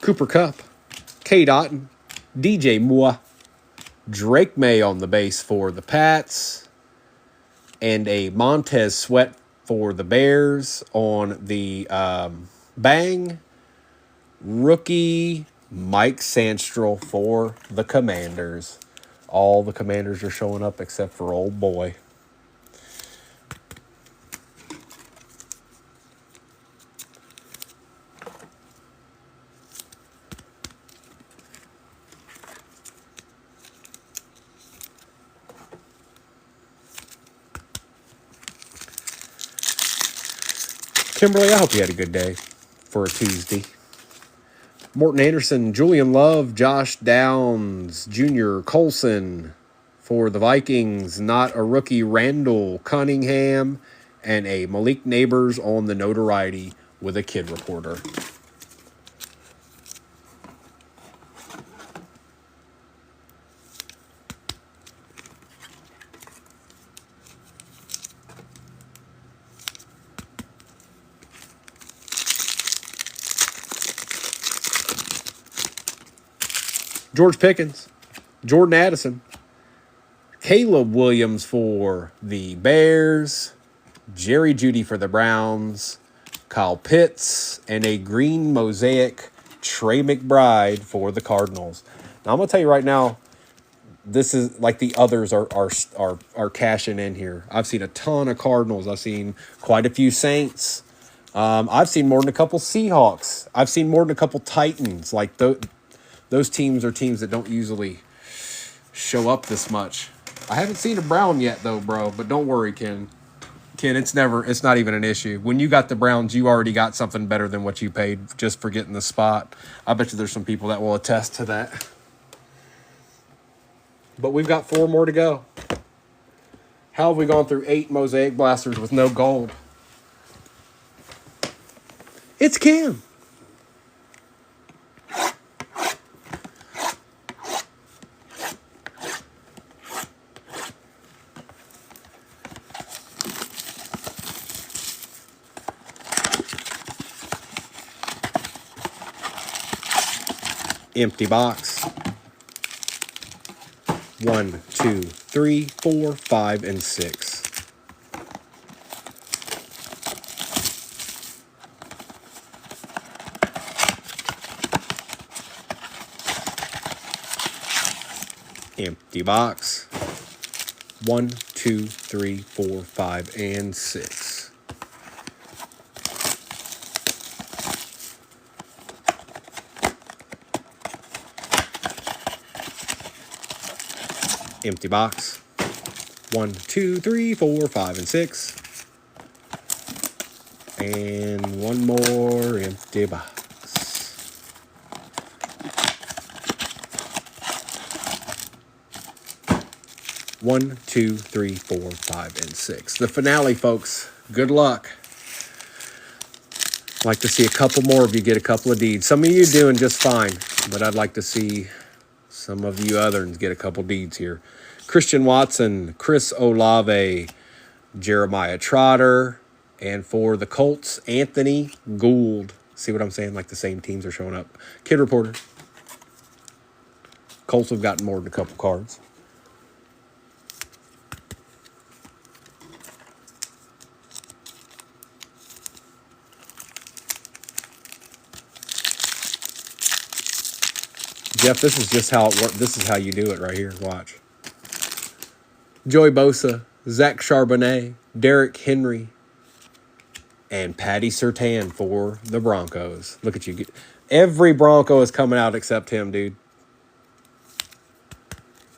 A: Cooper Kupp, K. Dotton, DJ Moore, Drake May on the base for the Pats, and a Montez Sweat for the Bears on the bang. Rookie Mike Sandstrel for the Commanders. All the Commanders are showing up except for old boy. Kimberly, I hope you had a good day for a Tuesday. Morton Anderson, Julian Love, Josh Downs, Junior Colson for the Vikings. Not a rookie, Randall Cunningham, and a Malik Neighbors on the notoriety with a kid reporter. George Pickens, Jordan Addison, Caleb Williams for the Bears, Jerry Jeudy for the Browns, Kyle Pitts, and a green mosaic Trey McBride for the Cardinals. Now, I'm going to tell you right now, this is like the others are cashing in here. I've seen a ton of Cardinals. I've seen quite a few Saints. I've seen more than a couple Seahawks. I've seen more than a couple Titans. Like those teams are teams that don't usually show up this much. I haven't seen a Brown yet, though, bro. But don't worry, Ken. Ken, it's not even an issue. When you got the Browns, you already got something better than what you paid just for getting the spot. I bet you there's some people that will attest to that. But we've got 4 more to go. How have we gone through 8 Mosaic Blasters with no gold? It's Cam. Empty box. 1, 2, 3, 4, 5, and 6. Empty box. 1, 2, 3, 4, 5, and 6. Empty box. 1, 2, 3, 4, 5, and 6. And one more empty box. One, 2, 3, 4, 5, and 6. The finale, folks. Good luck. Like to see a couple more of you get a couple of deeds. Some of you doing just fine, but I'd like to see some of you others get a couple deeds here. Christian Watson, Chris Olave, Jeremiah Trotter, and for the Colts, Anthony Gould. See what I'm saying? Like the same teams are showing up. Kid Reporter. Colts have gotten more than a couple cards. Jeff, this is just how it works. This is how you do it right here. Watch. Joey Bosa, Zach Charbonnet, Derrick Henry, and Patty Surtain for the Broncos. Look at you. Every Bronco is coming out except him, dude.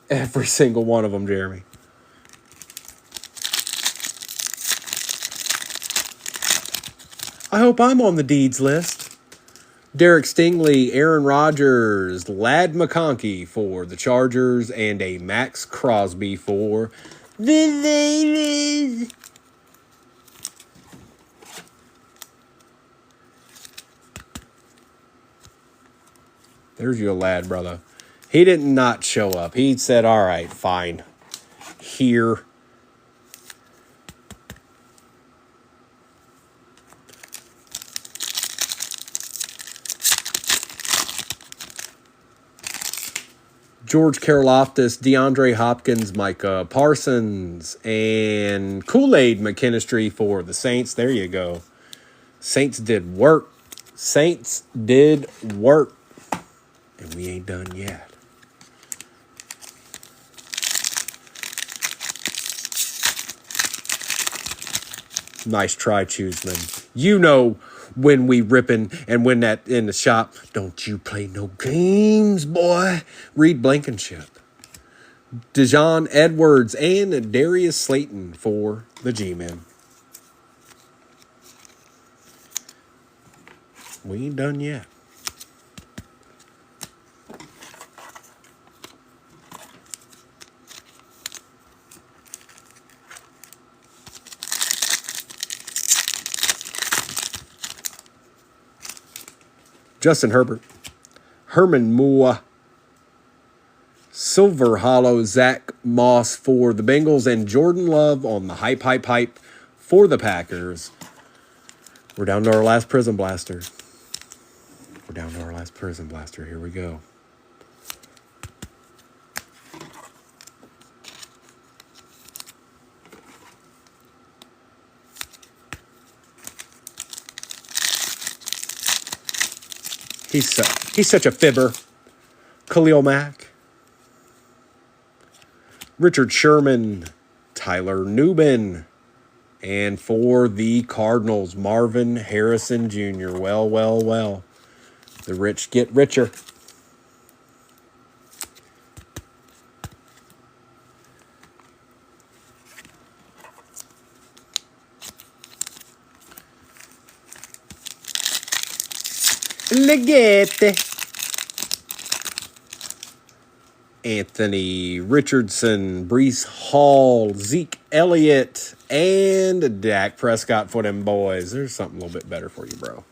A: Every single one of them, Jeremy. I hope I'm on the deeds list. Derek Stingley, Aaron Rodgers, Ladd McConkey for the Chargers, and a Max Crosby for the Raiders. There's your lad, brother. He did not show up. He said, all right, fine. Here. George Karlaftis, DeAndre Hopkins, Micah Parsons, and Kool-Aid McKinstry for the Saints. There you go. Saints did work. Saints did work. And we ain't done yet. Nice try, Choosman. You know when we ripping and when that in the shop. Don't you play no games, boy. Reed Blankenship. Dejon Edwards and Darius Slayton for the G-Men. We ain't done yet. Justin Herbert, Herman Moore, Silver Hollow, Zach Moss for the Bengals, and Jordan Love on the hype for the Packers. We're down to our last Prism Blaster. Here we go. He's such a fibber. Khalil Mack. Richard Sherman. Tyler Newman. And for the Cardinals, Marvin Harrison Jr. Well. The rich get richer. Legate. Anthony Richardson, Breece Hall, Zeke Elliott, and Dak Prescott for them boys. There's something a little bit better for you, bro.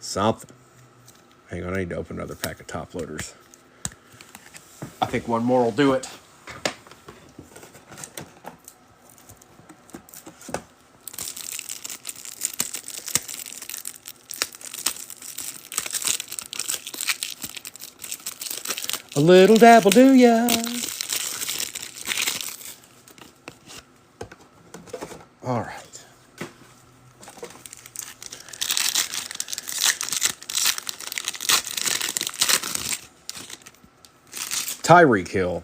A: Something. Hang on, I need to open another pack of top loaders. I think one more will do it. A little dab will do ya. All right. Tyreek Hill,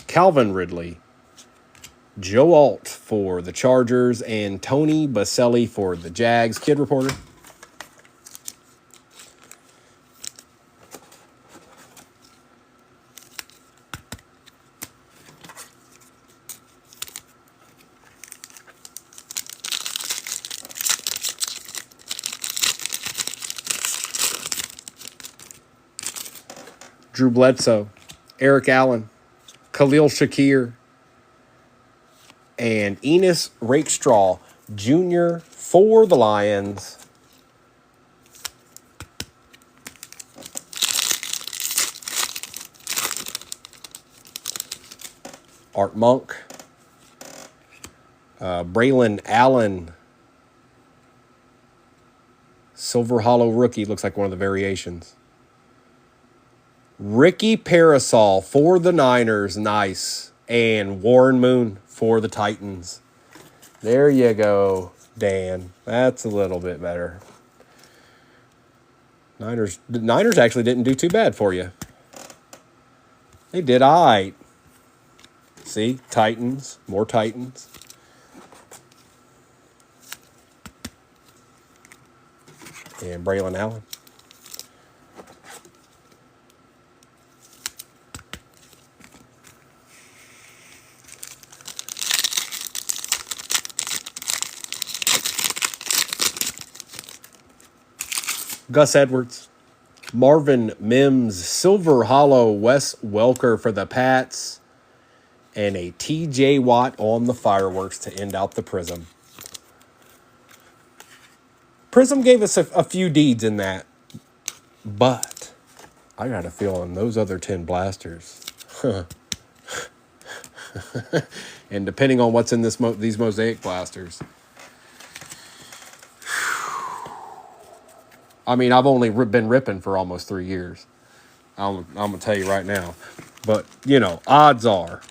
A: Calvin Ridley, Joe Alt for the Chargers, and Tony Baselli for the Jags. Kid Reporter. Drew Bledsoe, Eric Allen, Khalil Shakir, and Enos Rakestraw Jr. for the Lions. Art Monk, Braylon Allen, Silver Hollow rookie, looks like one of the variations. Ricky Parasol for the Niners, nice. And Warren Moon for the Titans. There you go, Dan. That's a little bit better. The Niners actually didn't do too bad for you. They did all right. See, Titans, more Titans. And Braylon Allen. Gus Edwards, Marvin Mims, Silver Hollow, Wes Welker for the Pats, and a TJ Watt on the fireworks to end out the Prism. Prism gave us a few deeds in that, but I got a feeling those other 10 blasters, and depending on what's in these Mosaic blasters, I mean, I've only been ripping for almost 3 years. I'm going to tell you right now. But, you know, odds are,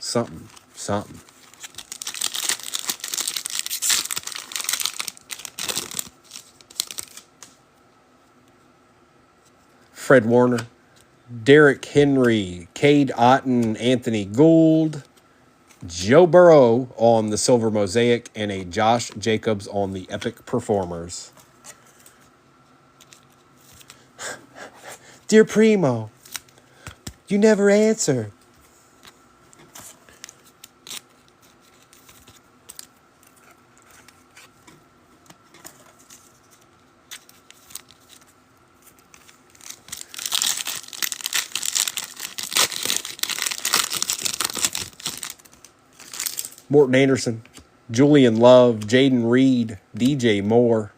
A: something. Fred Warner, Derrick Henry, Cade Otton, Anthony Gould, Joe Burrow on the Silver Mosaic, and a Josh Jacobs on the Epic Performers. Dear Primo, you never answer. Morton Anderson, Julian Love, Jaden Reed, DJ Moore,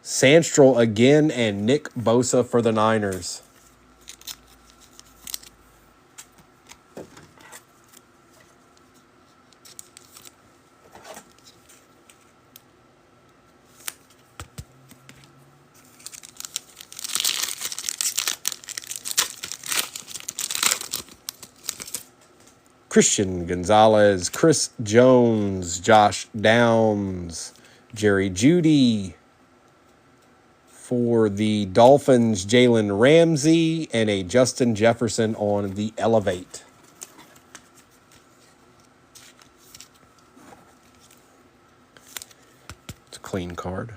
A: Sandstrel again, and Nick Bosa for the Niners. Christian Gonzalez, Chris Jones, Josh Downs, Jerry Jeudy. For the Dolphins, Jalen Ramsey, and a Justin Jefferson on the Elevate. It's a clean card.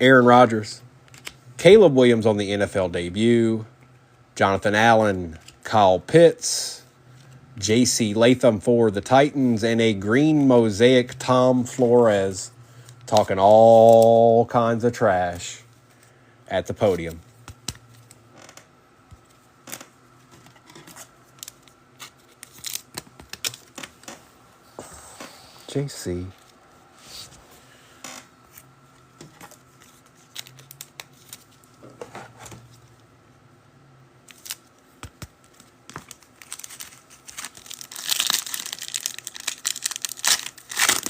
A: Aaron Rodgers, Caleb Williams on the NFL debut, Jonathan Allen, Kyle Pitts, J.C. Latham for the Titans, and a green mosaic Tom Flores, talking all kinds of trash at the podium. JC.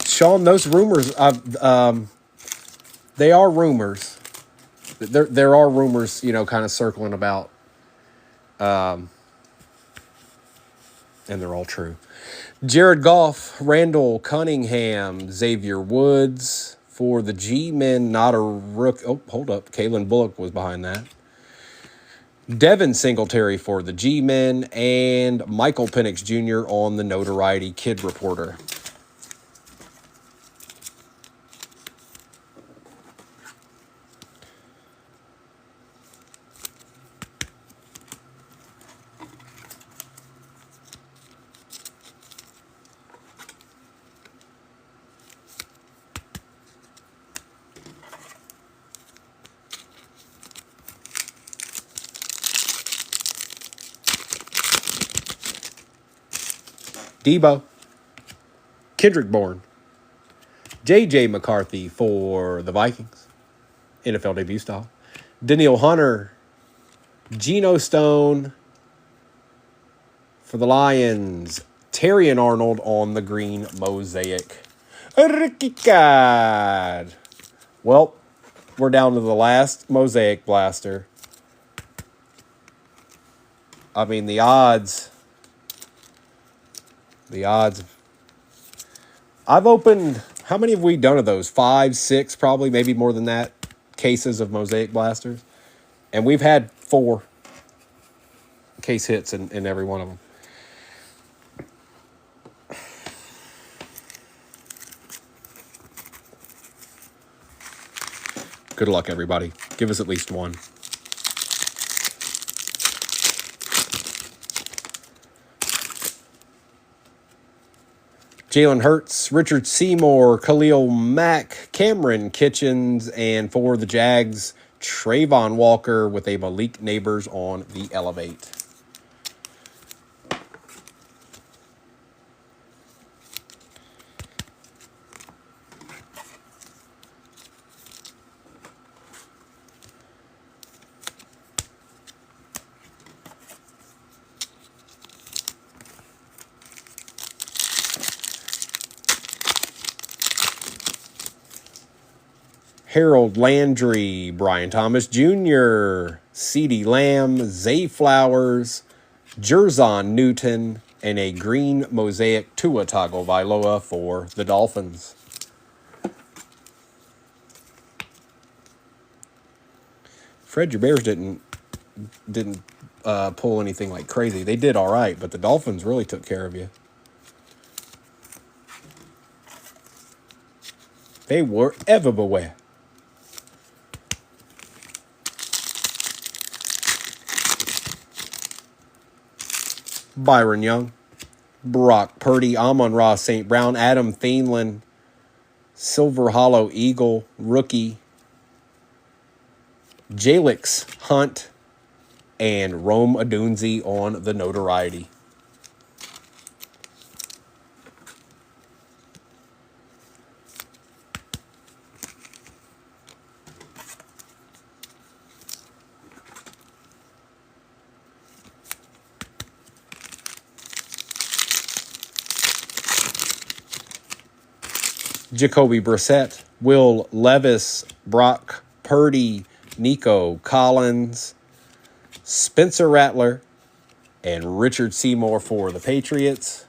A: Sean, those rumors, they are rumors. There are rumors, you know, kind of circling about, and they're all true. Jared Goff, Randall Cunningham, Xavier Woods for the G-Men, not a rook. Oh, hold up. Kalen Bullock was behind that. Devin Singletary for the G-Men, and Michael Penix Jr. on the Notoriety Kid Reporter. Debo, Kendrick Bourne, J.J. McCarthy for the Vikings, NFL debut style, Daniil Hunter, Geno Stone for the Lions, Terrion Arnold on the green mosaic. Ricky God. Well, we're down to the last mosaic blaster. I mean, the odds. I've opened, how many have we done of those? 5, 6, probably, maybe more than that, cases of mosaic blasters. And we've had 4 case hits in every one of them. Good luck, everybody. Give us at least one. Jalen Hurts, Richard Seymour, Khalil Mack, Cameron Kitchens, and for the Jags, Trayvon Walker with a Malik Neighbors on the Elevate. Harold Landry, Brian Thomas Jr., CeeDee Lamb, Zay Flowers, Jerzon Newton, and a green mosaic Tua Tagovailoa for the Dolphins. Fred, your Bears didn't pull anything like crazy. They did all right, but the Dolphins really took care of you. They were everywhere. Byron Young, Brock Purdy, Amon-Ra St. Brown, Adam Thielen, Silver Hollow Eagle, rookie, Jalix Hunt, and Rome Odunze on the Notoriety. Jacoby Brissett, Will Levis, Brock Purdy, Nico Collins, Spencer Rattler, and Richard Seymour for the Patriots.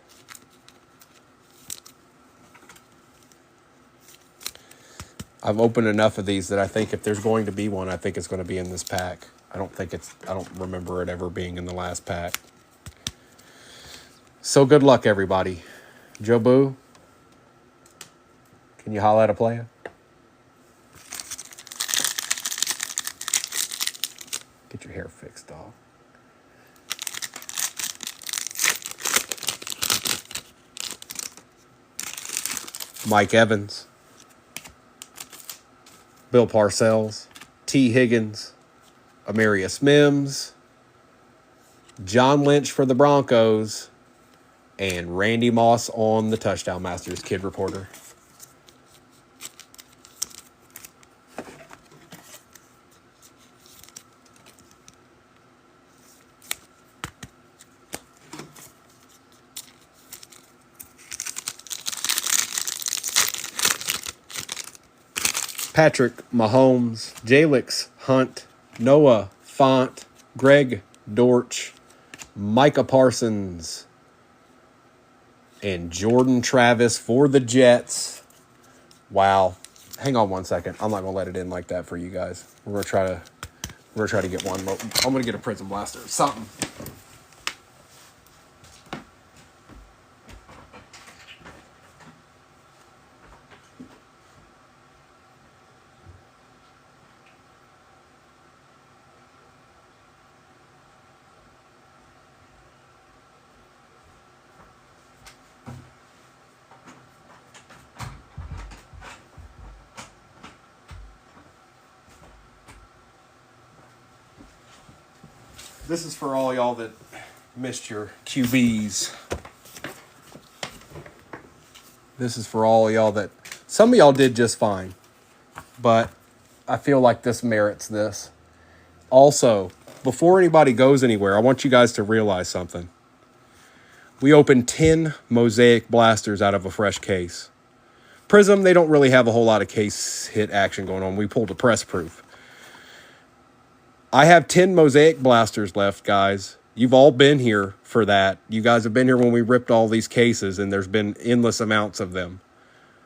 A: I've opened enough of these that I think if there's going to be one, I think it's going to be in this pack. I don't remember it ever being in the last pack. So good luck, everybody. Joe Boo, can you holla at a player? Get your hair fixed, dog. Mike Evans, Bill Parcells, T. Higgins, Amarius Mims, John Lynch for the Broncos, And Randy Moss on the Touchdown Masters Kid Reporter. Patrick Mahomes, Jalix Hunt, Noah Font, Greg Dortch, Micah Parsons, and Jordan Travis for the Jets. Wow. Hang on 1 second. I'm not gonna let it in like that for you guys. We're gonna try to get one. I'm gonna get a Prism Blaster. Something. This is for all y'all that missed your QBs. This is for all y'all that... Some of y'all did just fine. But I feel like this merits this. Also, before anybody goes anywhere, I want you guys to realize something. We opened 10 Mosaic Blasters out of a fresh case. Prism, they don't really have a whole lot of case hit action going on. We pulled a press proof. I have 10 Mosaic Blasters left, guys. You've all been here for that. You guys have been here when we ripped all these cases, and there's been endless amounts of them.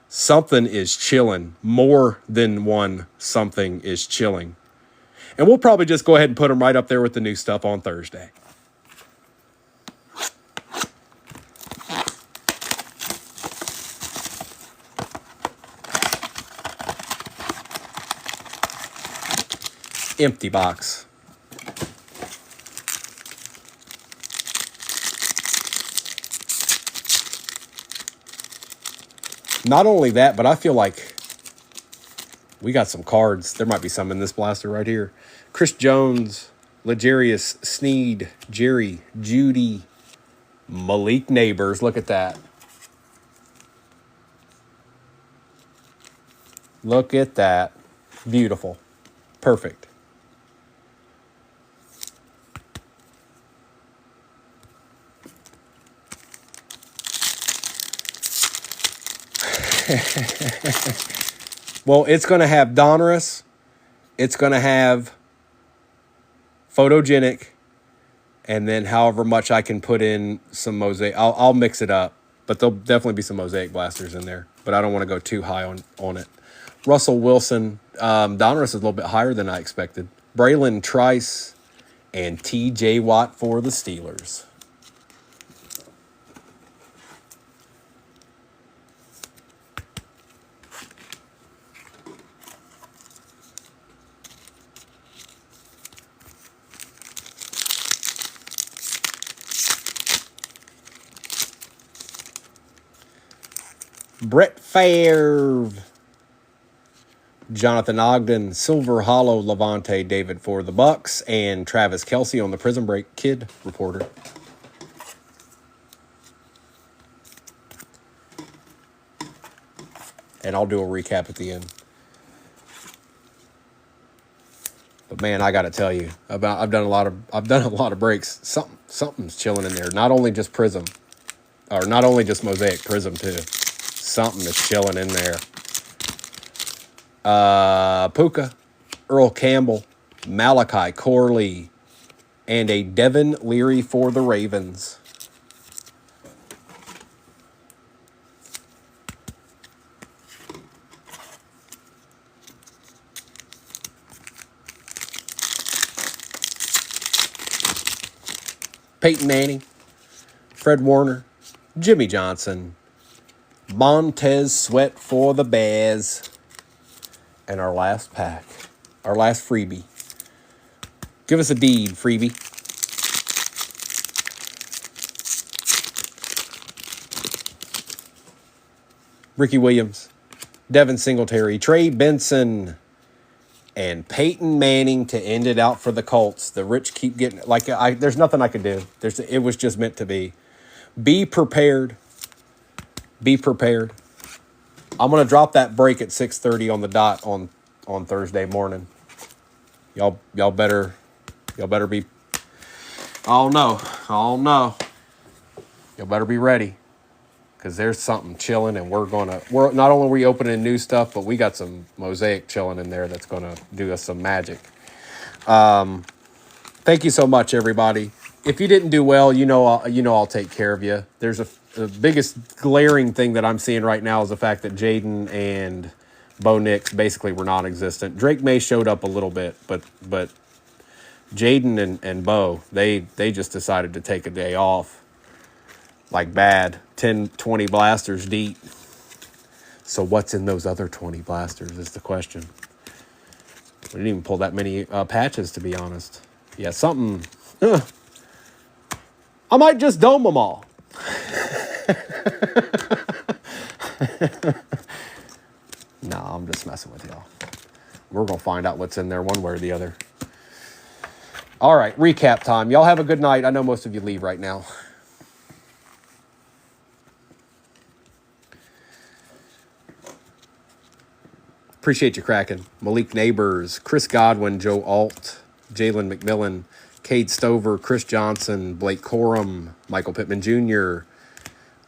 A: Something is chilling. More than one something is chilling. And we'll probably just go ahead and put them right up there with the new stuff on Thursday. Empty box. Not only that, but I feel like we got some cards. There might be some in this blaster right here. Chris Jones, Legarius Sneed, Jerry, Judy, Malik Neighbors. Look at that. Look at that. Beautiful. Perfect. Well, it's going to have Donruss. It's going to have Photogenic. And then however much I can put in some Mosaic. I'll mix it up. But there'll definitely be some Mosaic Blasters in there. But I don't want to go too high on it. Russell Wilson. Donruss is a little bit higher than I expected. Braylon Trice. And T.J. Watt for the Steelers. Brett Favre, Jonathan Ogden, Silver Hollow, Levante David for the Bucks, and Travis Kelce on the Prison Break Kid Reporter. And I'll do a recap at the end. But man, I got to tell you, I've done a lot of breaks. Something's chilling in there. Not only just Prism, or not only just Mosaic, Prism too. Something is chilling in there. Puka, Earl Campbell, Malachi Corley, and a Devin Leary for the Ravens. Peyton Manning, Fred Warner, Jimmy Johnson, Montez Sweat for the Bears. And our last pack, our last freebie. Give us a deed, freebie. Ricky Williams, Devin Singletary, Trey Benson, and Peyton Manning to end it out for the Colts. The rich keep getting, there's nothing I could do. It was just meant to be. Be prepared. Be prepared. I'm going to drop that break at 6:30 on the dot on Thursday morning. Y'all better be, oh no. Y'all better be ready, because there's something chilling, and we're not only are we opening new stuff, but we got some mosaic chilling in there that's going to do us some magic. Thank you so much, everybody. If you didn't do well, I'll take care of you. There's the biggest glaring thing that I'm seeing right now is the fact that Jaden and Bo Nix basically were non-existent. Drake May showed up a little bit, but Jaden and Bo, they just decided to take a day off. Like bad. 10, 20 blasters deep. So what's in those other 20 blasters is the question. We didn't even pull that many patches, to be honest. Yeah, something. I might just dome them all. No, I'm just messing with y'all. We're going to find out what's in there one way or the other. All right, recap time. Y'all have a good night. I know most of you leave right now. Appreciate you cracking. Malik Neighbors, Chris Godwin, Joe Alt, Jalen McMillan, Cade Stover, Chris Johnson, Blake Corum, Michael Pittman Jr.,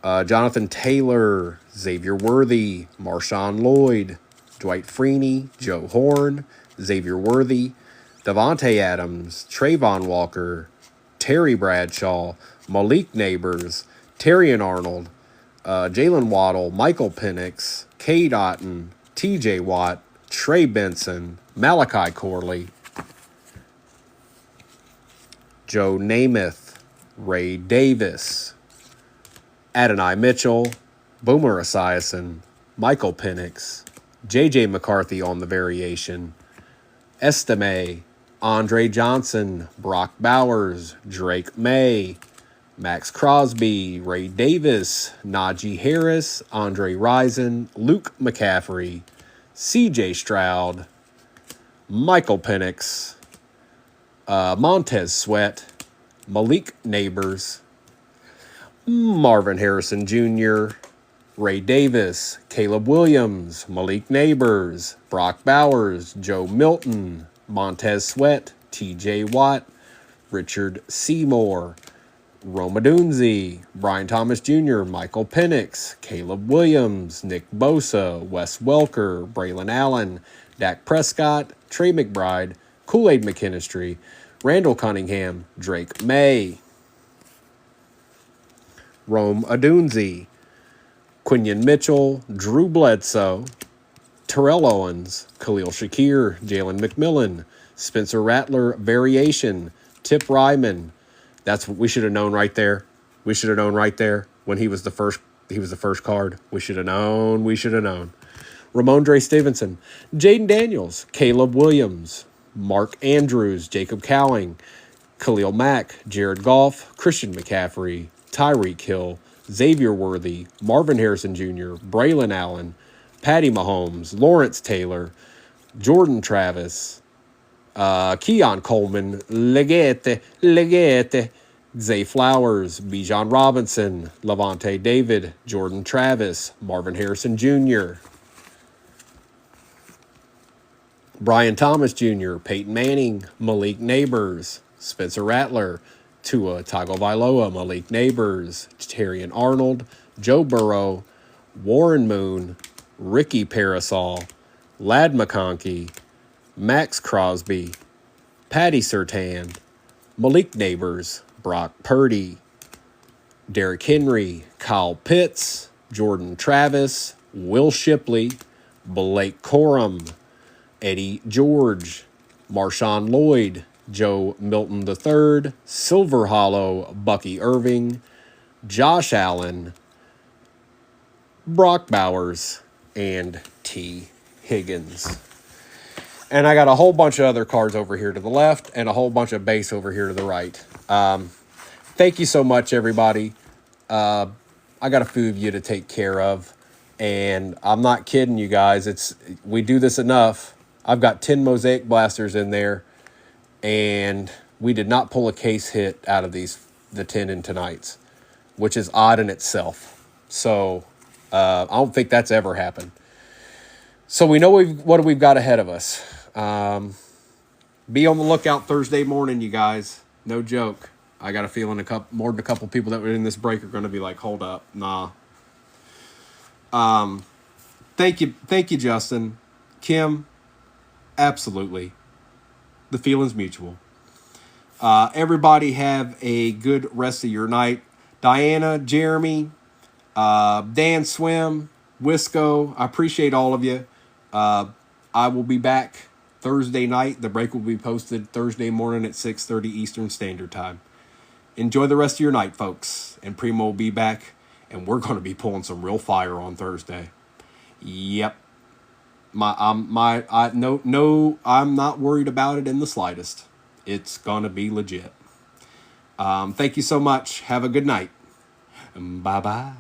A: Jonathan Taylor, Xavier Worthy, Marshawn Lloyd, Dwight Freeney, Joe Horn, Xavier Worthy, Devontae Adams, Trayvon Walker, Terry Bradshaw, Malik Neighbors, Terrion Arnold, Jalen Waddle, Michael Penix, Cade Otten, TJ Watt, Trey Benson, Malachi Corley, Joe Namath, Ray Davis, Adonai Mitchell, Boomer Esiason, Michael Penix, JJ McCarthy on the variation, Estime, Andre Johnson, Brock Bowers, Drake May, Max Crosby, Ray Davis, Najee Harris, Andre Rison, Luke McCaffrey, CJ Stroud, Michael Penix, Montez Sweat, Malik Neighbors, Marvin Harrison Jr., Ray Davis, Caleb Williams, Malik Neighbors, Brock Bowers, Joe Milton, Montez Sweat, TJ Watt, Richard Seymour, Roma Dunzi, Brian Thomas Jr., Michael Penix, Caleb Williams, Nick Bosa, Wes Welker, Braylon Allen, Dak Prescott, Trey McBride, Kool-Aid McKinstry, Randall Cunningham, Drake May, Rome Adunzi, Quinion Mitchell, Drew Bledsoe, Terrell Owens, Khalil Shakir, Jalen McMillan, Spencer Rattler, Variation, Tip Ryman. That's what we should have known right there. We should have known right there when he was the first card. We should have known. Ramondre Stevenson, Jaden Daniels, Caleb Williams, Mark Andrews, Jacob Cowing, Khalil Mack, Jared Goff, Christian McCaffrey, Tyreek Hill, Xavier Worthy, Marvin Harrison Jr., Braylon Allen, Patty Mahomes, Lawrence Taylor, Jordan Travis, Keon Coleman, Legete, Zay Flowers, Bijan Robinson, Levante David, Jordan Travis, Marvin Harrison Jr., Brian Thomas Jr., Peyton Manning, Malik Neighbors, Spencer Rattler, Tua Tagovailoa, Malik Neighbors, Terrion Arnold, Joe Burrow, Warren Moon, Ricky Parasol, Lad McConkey, Max Crosby, Patty Surtain, Malik Neighbors, Brock Purdy, Derrick Henry, Kyle Pitts, Jordan Travis, Will Shipley, Blake Corum, Eddie George, Marshawn Lloyd, Joe Milton III, Silver Hollow, Bucky Irving, Josh Allen, Brock Bowers, and T. Higgins. And I got a whole bunch of other cards over here to the left and a whole bunch of base over here to the right. Thank you so much, everybody. I got a few of you to take care of. And I'm not kidding you guys. We do this enough. I've got 10 Mosaic Blasters in there. And we did not pull a case hit out of the 10 in tonight's. which is odd in itself. So I don't think that's ever happened. So we know what we've got ahead of us. Be on the lookout Thursday morning, you guys. No joke. I got a feeling more than a couple people that were in this break are going to be like, hold up, nah. Thank you, Justin. Kim, absolutely. The feeling's mutual. Everybody have a good rest of your night. Diana, Jeremy, Dan Swim, Wisco, I appreciate all of you. I will be back Thursday night. The break will be posted Thursday morning at 6:30 Eastern Standard Time. Enjoy the rest of your night, folks. And Primo will be back, and we're going to be pulling some real fire on Thursday. Yep. I'm not worried about it in the slightest. It's going to be legit. Thank you so much. Have a good night. Bye-bye.